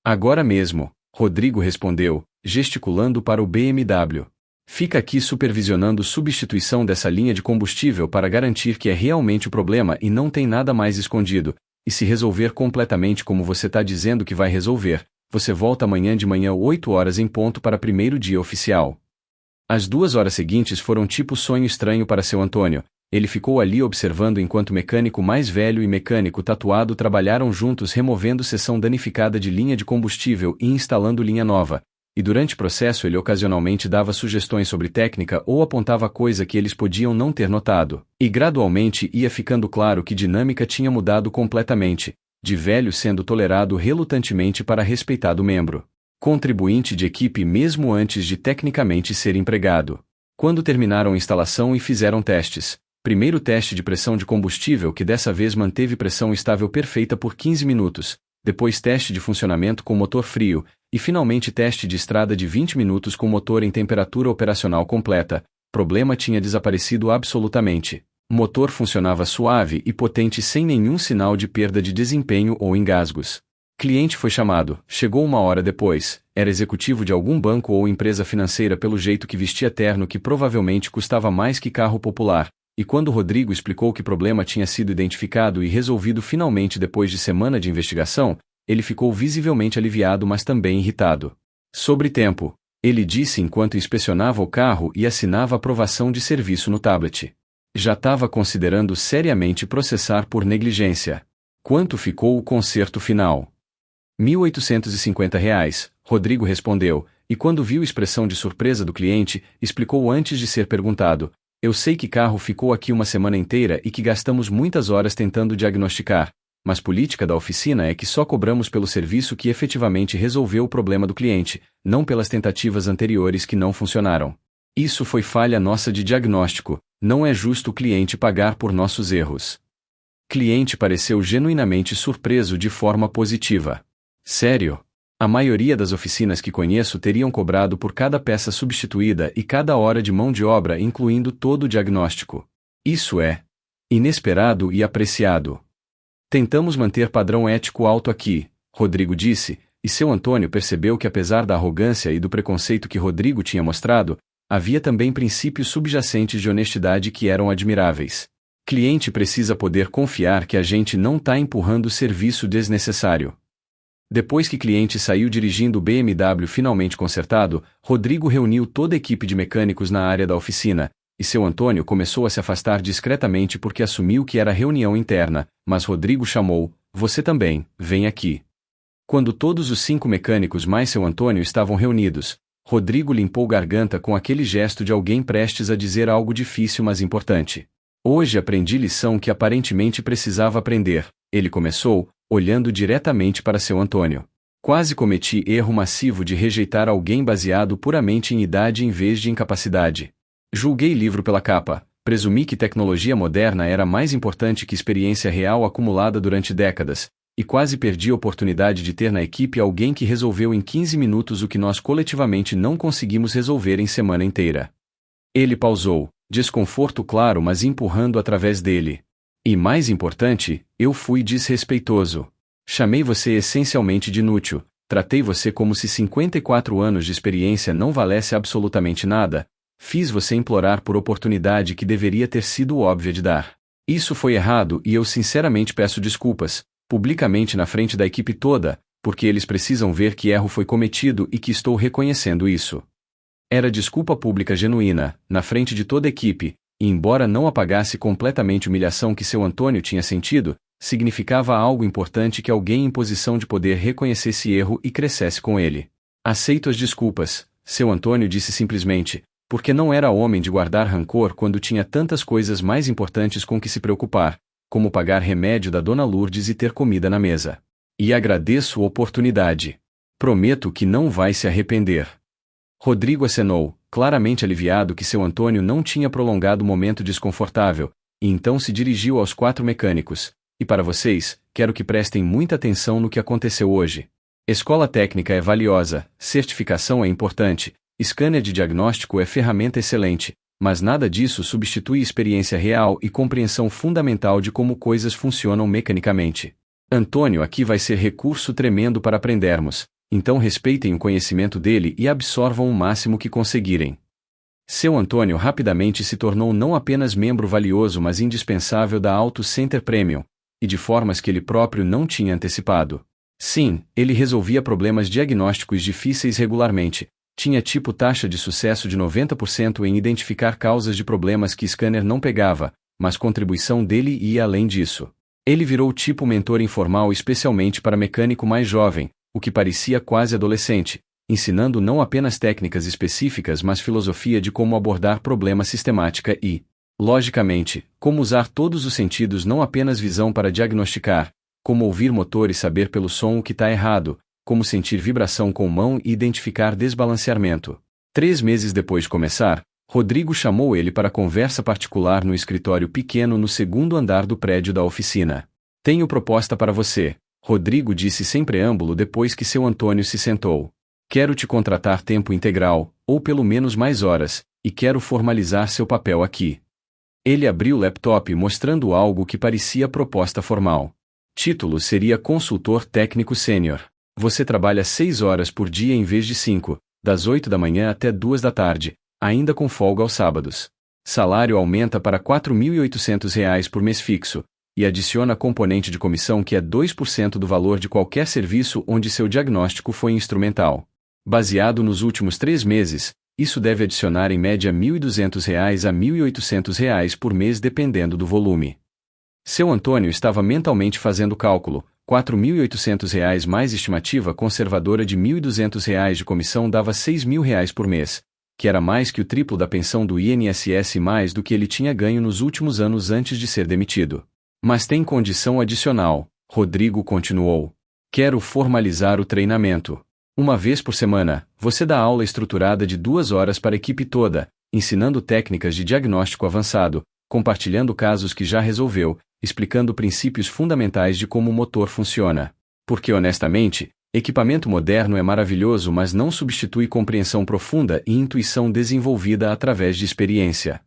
Speaker 1: Agora mesmo, Rodrigo respondeu, gesticulando para o BMW. Fica aqui supervisionando substituição dessa linha de combustível para garantir que é realmente o problema e não tem nada mais escondido, e se resolver completamente como você está dizendo que vai resolver, você volta amanhã de manhã 8 horas em ponto para primeiro dia oficial. As 2 horas seguintes foram tipo sonho estranho para seu Antônio. Ele ficou ali observando enquanto o mecânico mais velho e mecânico tatuado trabalharam juntos removendo seção danificada de linha de combustível e instalando linha nova. E durante o processo ele ocasionalmente dava sugestões sobre técnica ou apontava coisa que eles podiam não ter notado. E gradualmente ia ficando claro que dinâmica tinha mudado completamente, de velho sendo tolerado relutantemente para respeitado membro. Contribuinte de equipe mesmo antes de tecnicamente ser empregado. Quando terminaram a instalação e fizeram testes. Primeiro teste de pressão de combustível que dessa vez manteve pressão estável perfeita por 15 minutos, depois teste de funcionamento com motor frio, e finalmente teste de estrada de 20 minutos com motor em temperatura operacional completa. Problema tinha desaparecido absolutamente. O motor funcionava suave e potente sem nenhum sinal de perda de desempenho ou engasgos. Cliente foi chamado, chegou 1 hora depois, era executivo de algum banco ou empresa financeira pelo jeito que vestia terno que provavelmente custava mais que carro popular. E quando Rodrigo explicou que o problema tinha sido identificado e resolvido finalmente depois de semana de investigação, ele ficou visivelmente aliviado mas também irritado. Sobre tempo, ele disse enquanto inspecionava o carro e assinava a aprovação de serviço no tablet. Já estava considerando seriamente processar por negligência. Quanto ficou o conserto final? R$ 1.850, Rodrigo respondeu, e quando viu a expressão de surpresa do cliente, explicou antes de ser perguntado. Eu sei que carro ficou aqui uma semana inteira e que gastamos muitas horas tentando diagnosticar, mas política da oficina é que só cobramos pelo serviço que efetivamente resolveu o problema do cliente, não pelas tentativas anteriores que não funcionaram. Isso foi falha nossa de diagnóstico, não é justo o cliente pagar por nossos erros. Cliente pareceu genuinamente surpreso de forma positiva. Sério? A maioria das oficinas que conheço teriam cobrado por cada peça substituída e cada hora de mão de obra incluindo todo o diagnóstico. Isso é inesperado e apreciado. Tentamos manter padrão ético alto aqui, Rodrigo disse, e seu Antônio percebeu que apesar da arrogância e do preconceito que Rodrigo tinha mostrado, havia também princípios subjacentes de honestidade que eram admiráveis. Cliente precisa poder confiar que a gente não está empurrando serviço desnecessário. Depois que cliente saiu dirigindo o BMW finalmente consertado, Rodrigo reuniu toda a equipe de mecânicos na área da oficina, e seu Antônio começou a se afastar discretamente porque assumiu que era reunião interna, mas Rodrigo chamou, você também, vem aqui. Quando todos os 5 mecânicos mais seu Antônio estavam reunidos, Rodrigo limpou garganta com aquele gesto de alguém prestes a dizer algo difícil mas importante. Hoje aprendi lição que aparentemente precisava aprender, ele começou, olhando diretamente para seu Antônio. Quase cometi erro massivo de rejeitar alguém baseado puramente em idade em vez de incapacidade. Julguei livro pela capa, presumi que tecnologia moderna era mais importante que experiência real acumulada durante décadas, e quase perdi a oportunidade de ter na equipe alguém que resolveu em 15 minutos o que nós coletivamente não conseguimos resolver em semana inteira. Ele pausou, desconforto claro mas empurrando através dele. E mais importante, eu fui desrespeitoso. Chamei você essencialmente de inútil, tratei você como se 54 anos de experiência não valesse absolutamente nada, fiz você implorar por oportunidade que deveria ter sido óbvia de dar. Isso foi errado e eu sinceramente peço desculpas, publicamente na frente da equipe toda, porque eles precisam ver que erro foi cometido e que estou reconhecendo isso. Era desculpa pública genuína, na frente de toda a equipe, e embora não apagasse completamente a humilhação que seu Antônio tinha sentido, significava algo importante que alguém em posição de poder reconhecesse erro e crescesse com ele. Aceito as desculpas, seu Antônio disse simplesmente, porque não era homem de guardar rancor quando tinha tantas coisas mais importantes com que se preocupar, como pagar remédio da Dona Lourdes e ter comida na mesa. E agradeço a oportunidade. Prometo que não vai se arrepender. Rodrigo acenou, claramente aliviado que seu Antônio não tinha prolongado o momento desconfortável, e então se dirigiu aos 4 mecânicos. E para vocês, quero que prestem muita atenção no que aconteceu hoje. Escola técnica é valiosa, certificação é importante, scanner de diagnóstico é ferramenta excelente, mas nada disso substitui experiência real e compreensão fundamental de como coisas funcionam mecanicamente. Antônio aqui vai ser recurso tremendo para aprendermos, então respeitem o conhecimento dele e absorvam o máximo que conseguirem. Seu Antônio rapidamente se tornou não apenas membro valioso mas indispensável da Auto Center Premium, e de formas que ele próprio não tinha antecipado. Sim, ele resolvia problemas diagnósticos difíceis regularmente, tinha tipo taxa de sucesso de 90% em identificar causas de problemas que scanner não pegava, mas contribuição dele ia além disso. Ele virou tipo mentor informal especialmente para mecânico mais jovem, o que parecia quase adolescente, ensinando não apenas técnicas específicas mas filosofia de como abordar problema sistemática e, logicamente, como usar todos os sentidos, não apenas visão para diagnosticar, como ouvir motor e saber pelo som o que está errado, como sentir vibração com mão e identificar desbalanceamento. 3 meses depois de começar, Rodrigo chamou ele para conversa particular no escritório pequeno no 2º andar do prédio da oficina. Tenho proposta para você, Rodrigo disse sem preâmbulo depois que seu Antônio se sentou. Quero te contratar tempo integral, ou pelo menos mais horas, e quero formalizar seu papel aqui. Ele abriu o laptop mostrando algo que parecia proposta formal. Título seria Consultor Técnico Sênior. Você trabalha 6 horas por dia em vez de 5, das 8 da manhã até 2 da tarde, ainda com folga aos sábados. Salário aumenta para R$ 4.800 por mês fixo, e adiciona componente de comissão que é 2% do valor de qualquer serviço onde seu diagnóstico foi instrumental. Baseado nos últimos 3 meses, isso deve adicionar em média R$ 1.200 a R$ 1.800 por mês dependendo do volume. Seu Antônio estava mentalmente fazendo cálculo. R$ 4.800 mais estimativa conservadora de R$ 1.200 de comissão dava R$ 6.000 por mês, que era mais que o triplo da pensão do INSS e mais do que ele tinha ganho nos últimos anos antes de ser demitido. Mas tem condição adicional, Rodrigo continuou. Quero formalizar o treinamento. Uma vez por semana, você dá aula estruturada de 2 horas para a equipe toda, ensinando técnicas de diagnóstico avançado, compartilhando casos que já resolveu, explicando princípios fundamentais de como o motor funciona. Porque honestamente, equipamento moderno é maravilhoso mas não substitui compreensão profunda e intuição desenvolvida através de experiência.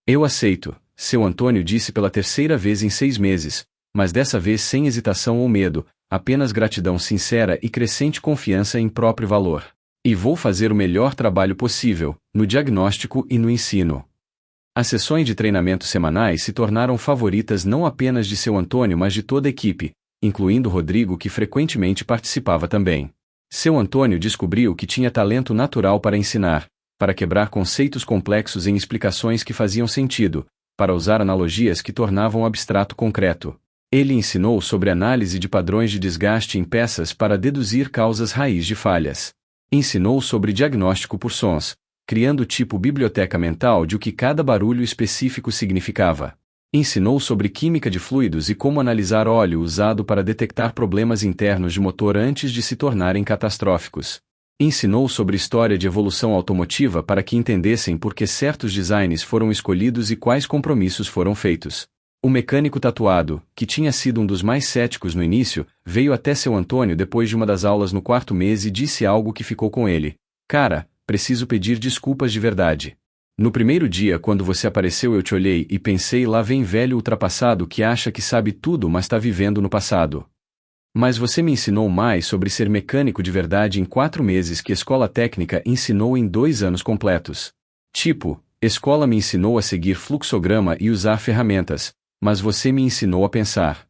Speaker 1: Eu aceito, seu Antônio disse pela 3ª vez em 6 meses, mas dessa vez sem hesitação ou medo, apenas gratidão sincera e crescente confiança em próprio valor. E vou fazer o melhor trabalho possível, no diagnóstico e no ensino. As sessões de treinamento semanais se tornaram favoritas não apenas de seu Antônio mas de toda a equipe, incluindo Rodrigo que frequentemente participava também. Seu Antônio descobriu que tinha talento natural para ensinar, para quebrar conceitos complexos em explicações que faziam sentido, para usar analogias que tornavam o abstrato concreto. Ele ensinou sobre análise de padrões de desgaste em peças para deduzir causas raiz de falhas. Ensinou sobre diagnóstico por sons, criando tipo biblioteca mental de o que cada barulho específico significava. Ensinou sobre química de fluidos e como analisar óleo usado para detectar problemas internos de motor antes de se tornarem catastróficos. Ensinou sobre história de evolução automotiva para que entendessem por que certos designs foram escolhidos e quais compromissos foram feitos. O mecânico tatuado, que tinha sido um dos mais céticos no início, veio até seu Antônio depois de uma das aulas no 4º mês e disse algo que ficou com ele. Cara, preciso pedir desculpas de verdade. No primeiro dia quando você apareceu eu te olhei e pensei lá vem velho ultrapassado que acha que sabe tudo mas está vivendo no passado. Mas você me ensinou mais sobre ser mecânico de verdade em 4 meses que escola técnica ensinou em 2 anos completos. Tipo, escola me ensinou a seguir fluxograma e usar ferramentas, mas você me ensinou a pensar.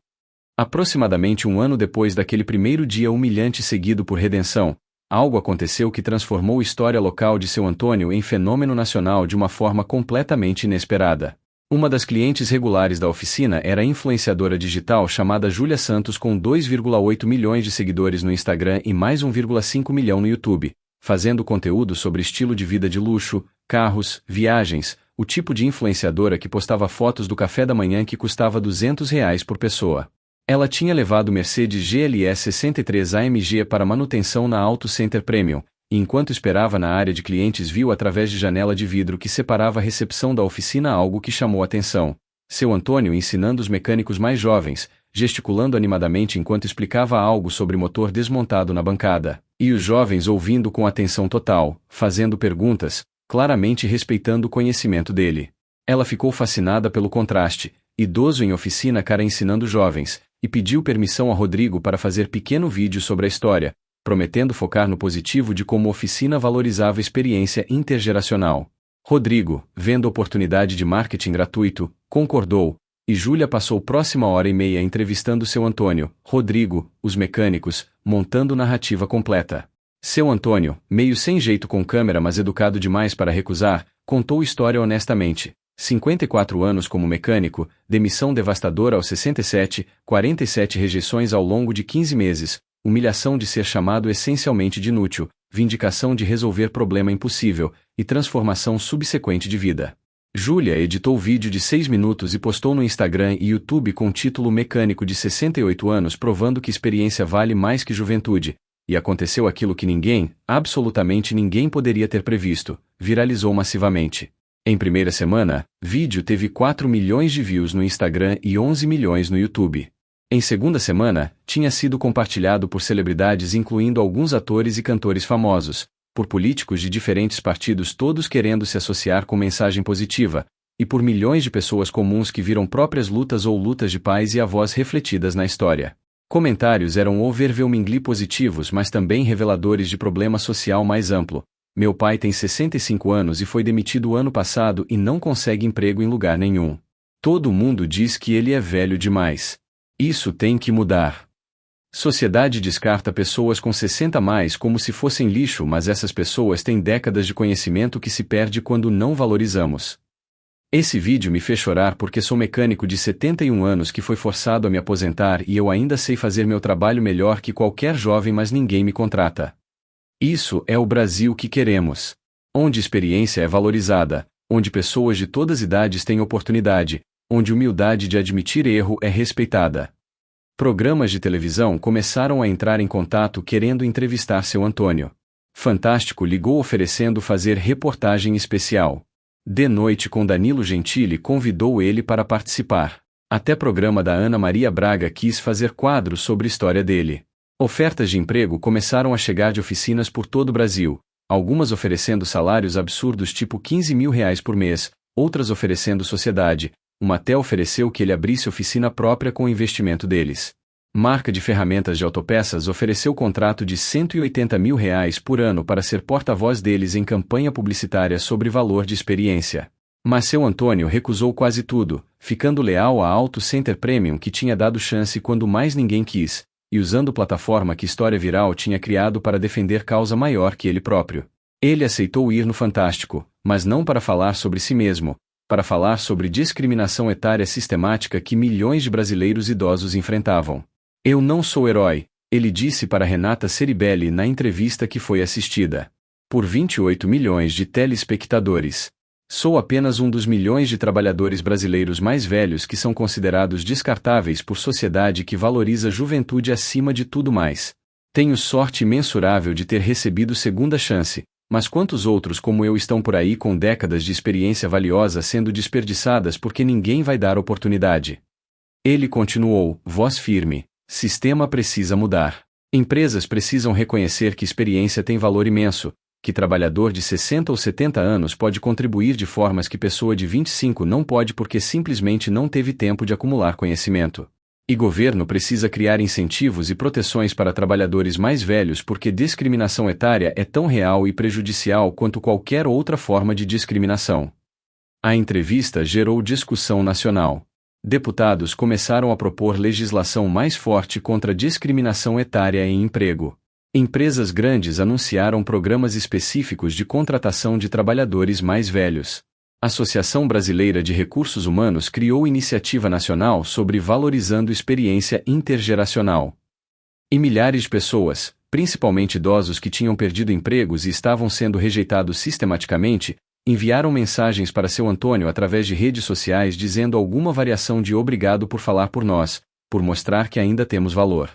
Speaker 1: Aproximadamente 1 ano depois daquele primeiro dia humilhante seguido por redenção, algo aconteceu que transformou a história local de seu Antônio em fenômeno nacional de uma forma completamente inesperada. Uma das clientes regulares da oficina era a influenciadora digital chamada Júlia Santos com 2,8 milhões de seguidores no Instagram e mais 1,5 milhão no YouTube, fazendo conteúdo sobre estilo de vida de luxo, carros, viagens, o tipo de influenciadora que postava fotos do café da manhã que custava R$ 200 por pessoa. Ela tinha levado o Mercedes GLS 63 AMG para manutenção na Auto Center Premium, e enquanto esperava na área de clientes viu através de janela de vidro que separava a recepção da oficina algo que chamou a atenção. Seu Antônio ensinando os mecânicos mais jovens, gesticulando animadamente enquanto explicava algo sobre motor desmontado na bancada, e os jovens ouvindo com atenção total, fazendo perguntas, claramente respeitando o conhecimento dele. Ela ficou fascinada pelo contraste, idoso em oficina cara ensinando jovens, e pediu permissão a Rodrigo para fazer pequeno vídeo sobre a história, prometendo focar no positivo de como a oficina valorizava a experiência intergeracional. Rodrigo, vendo oportunidade de marketing gratuito, concordou, e Júlia passou próxima hora e meia entrevistando seu Antônio, Rodrigo, os mecânicos, montando narrativa completa. Seu Antônio, meio sem jeito com câmera mas educado demais para recusar, contou história honestamente. 54 anos como mecânico, demissão devastadora aos 67, 47 rejeições ao longo de 15 meses, humilhação de ser chamado essencialmente de inútil, vindicação de resolver problema impossível, e transformação subsequente de vida. Júlia editou vídeo de 6 minutos e postou no Instagram e YouTube com o título Mecânico de 68 anos provando que experiência vale mais que juventude, e aconteceu aquilo que ninguém, absolutamente ninguém poderia ter previsto, viralizou massivamente. Em primeira semana, vídeo teve 4 milhões de views no Instagram e 11 milhões no YouTube. Em segunda semana, tinha sido compartilhado por celebridades incluindo alguns atores e cantores famosos, por políticos de diferentes partidos todos querendo se associar com mensagem positiva, e por milhões de pessoas comuns que viram próprias lutas ou lutas de pais e avós refletidas na história. Comentários eram overwhelmingly positivos mas também reveladores de problema social mais amplo. Meu pai tem 65 anos e foi demitido ano passado e não consegue emprego em lugar nenhum. Todo mundo diz que ele é velho demais. Isso tem que mudar. Sociedade descarta pessoas com 60 mais como se fossem lixo, mas essas pessoas têm décadas de conhecimento que se perde quando não valorizamos. Esse vídeo me fez chorar porque sou mecânico de 71 anos que foi forçado a me aposentar e eu ainda sei fazer meu trabalho melhor que qualquer jovem mas ninguém me contrata. Isso é o Brasil que queremos. Onde experiência é valorizada, onde pessoas de todas as idades têm oportunidade, onde humildade de admitir erro é respeitada. Programas de televisão começaram a entrar em contato querendo entrevistar seu Antônio. Fantástico ligou oferecendo fazer reportagem especial. De Noite com Danilo Gentili convidou ele para participar. Até programa da Ana Maria Braga quis fazer quadros sobre a história dele. Ofertas de emprego começaram a chegar de oficinas por todo o Brasil, algumas oferecendo salários absurdos tipo R$ 15.000 por mês, outras oferecendo sociedade, uma até ofereceu que ele abrisse oficina própria com o investimento deles. Marca de ferramentas de autopeças ofereceu contrato de R$ 180.000 por ano para ser porta-voz deles em campanha publicitária sobre valor de experiência. Mas seu Antônio recusou quase tudo, ficando leal à Auto Center Premium que tinha dado chance quando mais ninguém quis, e usando plataforma que História Viral tinha criado para defender causa maior que ele próprio. Ele aceitou ir no Fantástico, mas não para falar sobre si mesmo, para falar sobre discriminação etária sistemática que milhões de brasileiros idosos enfrentavam. Eu não sou herói, ele disse para Renata Ceribelli na entrevista que foi assistida por 28 milhões de telespectadores. Sou apenas um dos milhões de trabalhadores brasileiros mais velhos que são considerados descartáveis por sociedade que valoriza a juventude acima de tudo mais. Tenho sorte imensurável de ter recebido segunda chance, mas quantos outros como eu estão por aí com décadas de experiência valiosa sendo desperdiçadas porque ninguém vai dar oportunidade? Ele continuou, voz firme. Sistema precisa mudar. Empresas precisam reconhecer que experiência tem valor imenso, que trabalhador de 60 ou 70 anos pode contribuir de formas que pessoa de 25 não pode porque simplesmente não teve tempo de acumular conhecimento. E governo precisa criar incentivos e proteções para trabalhadores mais velhos porque discriminação etária é tão real e prejudicial quanto qualquer outra forma de discriminação. A entrevista gerou discussão nacional. Deputados começaram a propor legislação mais forte contra a discriminação etária em emprego. Empresas grandes anunciaram programas específicos de contratação de trabalhadores mais velhos. A Associação Brasileira de Recursos Humanos criou iniciativa nacional sobre valorizando experiência intergeracional. E milhares de pessoas, principalmente idosos que tinham perdido empregos e estavam sendo rejeitados sistematicamente, enviaram mensagens para seu Antônio através de redes sociais dizendo alguma variação de obrigado por falar por nós, por mostrar que ainda temos valor.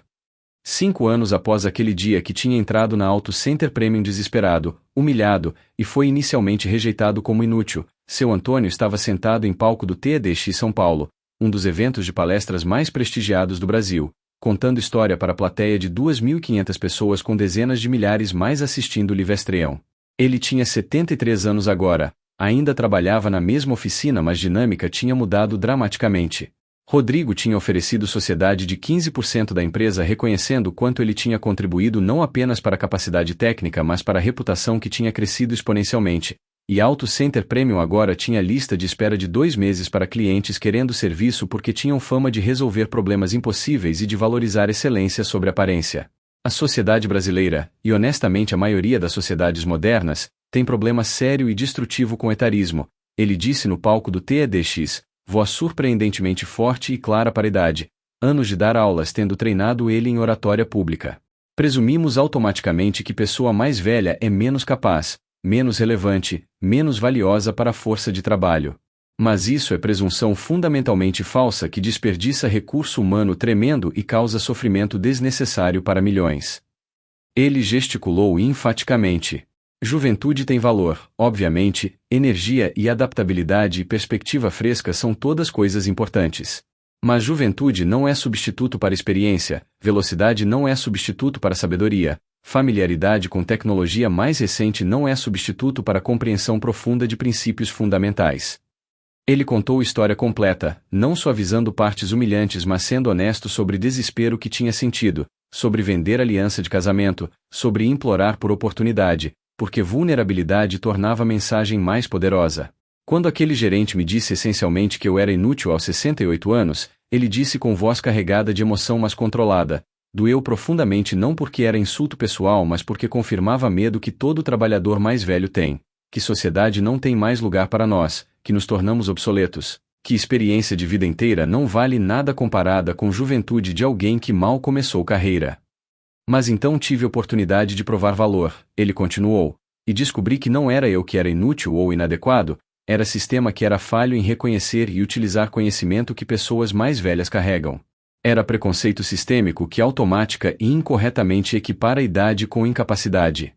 Speaker 1: 5 anos após aquele dia que tinha entrado na Auto Center Premium desesperado, humilhado, e foi inicialmente rejeitado como inútil, seu Antônio estava sentado em palco do TEDx São Paulo, um dos eventos de palestras mais prestigiados do Brasil, contando história para a plateia de 2.500 pessoas com dezenas de milhares mais assistindo o livestreão. Ele tinha 73 anos agora, ainda trabalhava na mesma oficina, mas a dinâmica tinha mudado dramaticamente. Rodrigo tinha oferecido sociedade de 15% da empresa, reconhecendo quanto ele tinha contribuído não apenas para a capacidade técnica mas para a reputação que tinha crescido exponencialmente, e Auto Center Premium agora tinha lista de espera de 2 meses para clientes querendo serviço porque tinham fama de resolver problemas impossíveis e de valorizar excelência sobre aparência. A sociedade brasileira, e honestamente a maioria das sociedades modernas, tem problema sério e destrutivo com o etarismo, ele disse no palco do TEDx, voz surpreendentemente forte e clara para a idade, anos de dar aulas tendo treinado ele em oratória pública. Presumimos automaticamente que pessoa mais velha é menos capaz, menos relevante, menos valiosa para a força de trabalho. Mas isso é presunção fundamentalmente falsa que desperdiça recurso humano tremendo e causa sofrimento desnecessário para milhões. Ele gesticulou enfaticamente. Juventude tem valor, obviamente, energia e adaptabilidade e perspectiva fresca são todas coisas importantes. Mas juventude não é substituto para experiência, velocidade não é substituto para sabedoria, familiaridade com tecnologia mais recente não é substituto para compreensão profunda de princípios fundamentais. Ele contou a história completa, não suavizando partes humilhantes mas sendo honesto sobre desespero que tinha sentido, sobre vender aliança de casamento, sobre implorar por oportunidade, porque vulnerabilidade tornava a mensagem mais poderosa. Quando aquele gerente me disse essencialmente que eu era inútil aos 68 anos, ele disse com voz carregada de emoção mas controlada, doeu profundamente não porque era insulto pessoal mas porque confirmava medo que todo trabalhador mais velho tem, que sociedade não tem mais lugar para nós, que nos tornamos obsoletos, que experiência de vida inteira não vale nada comparada com juventude de alguém que mal começou carreira. Mas então tive oportunidade de provar valor, ele continuou, e descobri que não era eu que era inútil ou inadequado, era sistema que era falho em reconhecer e utilizar conhecimento que pessoas mais velhas carregam. Era preconceito sistêmico que automática e incorretamente equipara a idade com incapacidade.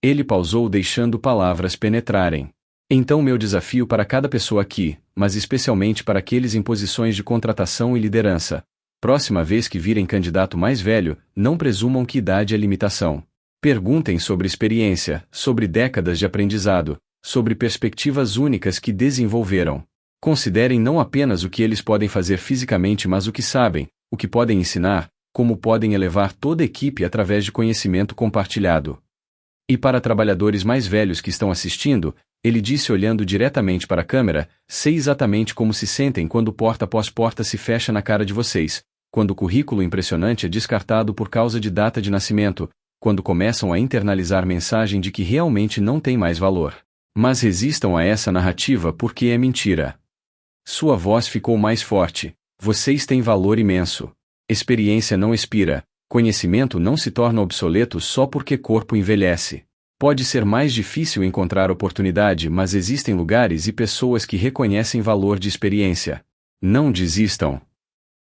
Speaker 1: Ele pausou deixando palavras penetrarem. Então meu desafio para cada pessoa aqui, mas especialmente para aqueles em posições de contratação e liderança. Próxima vez que virem candidato mais velho, não presumam que idade é limitação. Perguntem sobre experiência, sobre décadas de aprendizado, sobre perspectivas únicas que desenvolveram. Considerem não apenas o que eles podem fazer fisicamente mas o que sabem, o que podem ensinar, como podem elevar toda a equipe através de conhecimento compartilhado. E para trabalhadores mais velhos que estão assistindo, ele disse olhando diretamente para a câmera, sei exatamente como se sentem quando porta após porta se fecha na cara de vocês, quando o currículo impressionante é descartado por causa de data de nascimento, quando começam a internalizar mensagem de que realmente não tem mais valor. Mas resistam a essa narrativa porque é mentira. Sua voz ficou mais forte. Vocês têm valor imenso. Experiência não expira, conhecimento não se torna obsoleto só porque corpo envelhece. Pode ser mais difícil encontrar oportunidade, mas existem lugares e pessoas que reconhecem valor de experiência. Não desistam.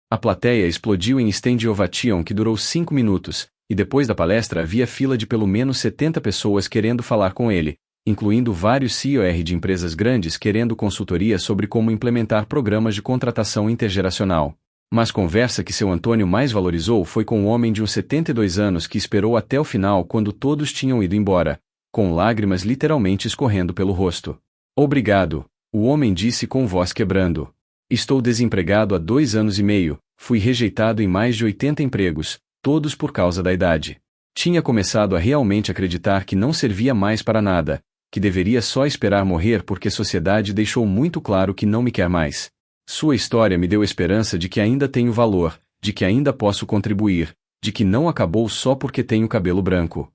Speaker 1: A plateia explodiu em stand ovation que durou 5 minutos, e depois da palestra havia fila de pelo menos 70 pessoas querendo falar com ele, incluindo vários CEOs de empresas grandes querendo consultoria sobre como implementar programas de contratação intergeracional. Mas conversa que seu Antônio mais valorizou foi com um homem de uns 72 anos que esperou até o final quando todos tinham ido embora, com lágrimas literalmente escorrendo pelo rosto. Obrigado, o homem disse com voz quebrando. Estou desempregado há 2 anos e meio, fui rejeitado em mais de 80 empregos, todos por causa da idade. Tinha começado a realmente acreditar que não servia mais para nada, que deveria só esperar morrer porque a sociedade deixou muito claro que não me quer mais. Sua história me deu esperança de que ainda tenho valor, de que ainda posso contribuir, de que não acabou só porque tenho cabelo branco.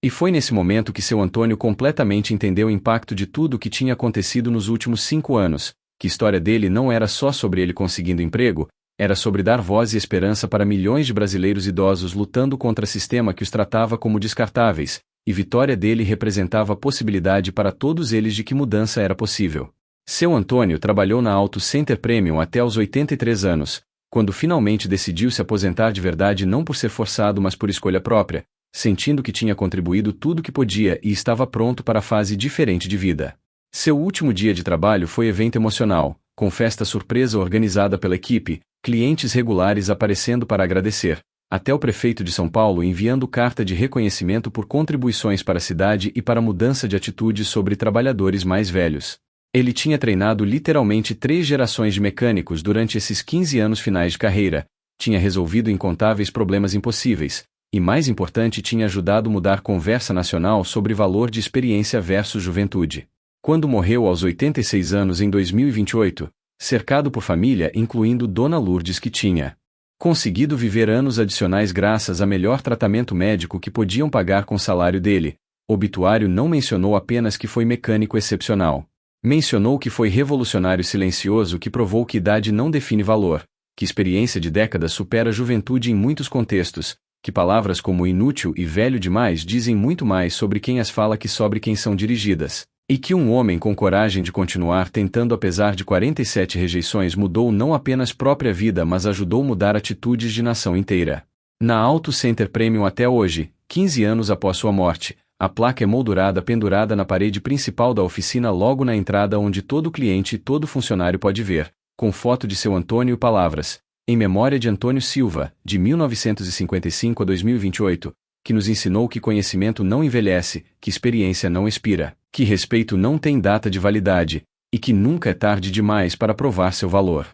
Speaker 1: E foi nesse momento que seu Antônio completamente entendeu o impacto de tudo o que tinha acontecido nos últimos 5 anos, que a história dele não era só sobre ele conseguindo emprego, era sobre dar voz e esperança para milhões de brasileiros idosos lutando contra o sistema que os tratava como descartáveis, e vitória dele representava a possibilidade para todos eles de que mudança era possível. Seu Antônio trabalhou na Auto Center Premium até os 83 anos, Quando finalmente decidiu se aposentar de verdade, não por ser forçado mas por escolha própria, sentindo que tinha contribuído tudo o que podia e estava pronto para a fase diferente de vida. Seu último dia de trabalho foi evento emocional, com festa surpresa organizada pela equipe, clientes regulares aparecendo para agradecer, até o prefeito de São Paulo enviando carta de reconhecimento por contribuições para a cidade e para a mudança de atitude sobre trabalhadores mais velhos. Ele tinha treinado literalmente 3 gerações de mecânicos durante esses 15 anos finais de carreira, tinha resolvido incontáveis problemas impossíveis, e mais importante, tinha ajudado a mudar a conversa nacional sobre valor de experiência versus juventude. Quando morreu aos 86 anos em 2028, cercado por família incluindo Dona Lourdes, que tinha conseguido viver anos adicionais graças a melhor tratamento médico que podiam pagar com o salário dele, o obituário não mencionou apenas que foi mecânico excepcional. Mencionou que foi revolucionário silencioso que provou que idade não define valor, que experiência de décadas supera a juventude em muitos contextos, que palavras como inútil e velho demais dizem muito mais sobre quem as fala que sobre quem são dirigidas, e que um homem com coragem de continuar tentando apesar de 47 rejeições mudou não apenas própria vida mas ajudou a mudar atitudes de nação inteira. Na Auto Center Premium até hoje, 15 anos após sua morte, a placa emoldurada pendurada na parede principal da oficina logo na entrada onde todo cliente e todo funcionário pode ver, com foto de seu Antônio e palavras, em memória de Antônio Silva, de 1955 a 2028, que nos ensinou que conhecimento não envelhece, que experiência não expira, que respeito não tem data de validade, e que nunca é tarde demais para provar seu valor.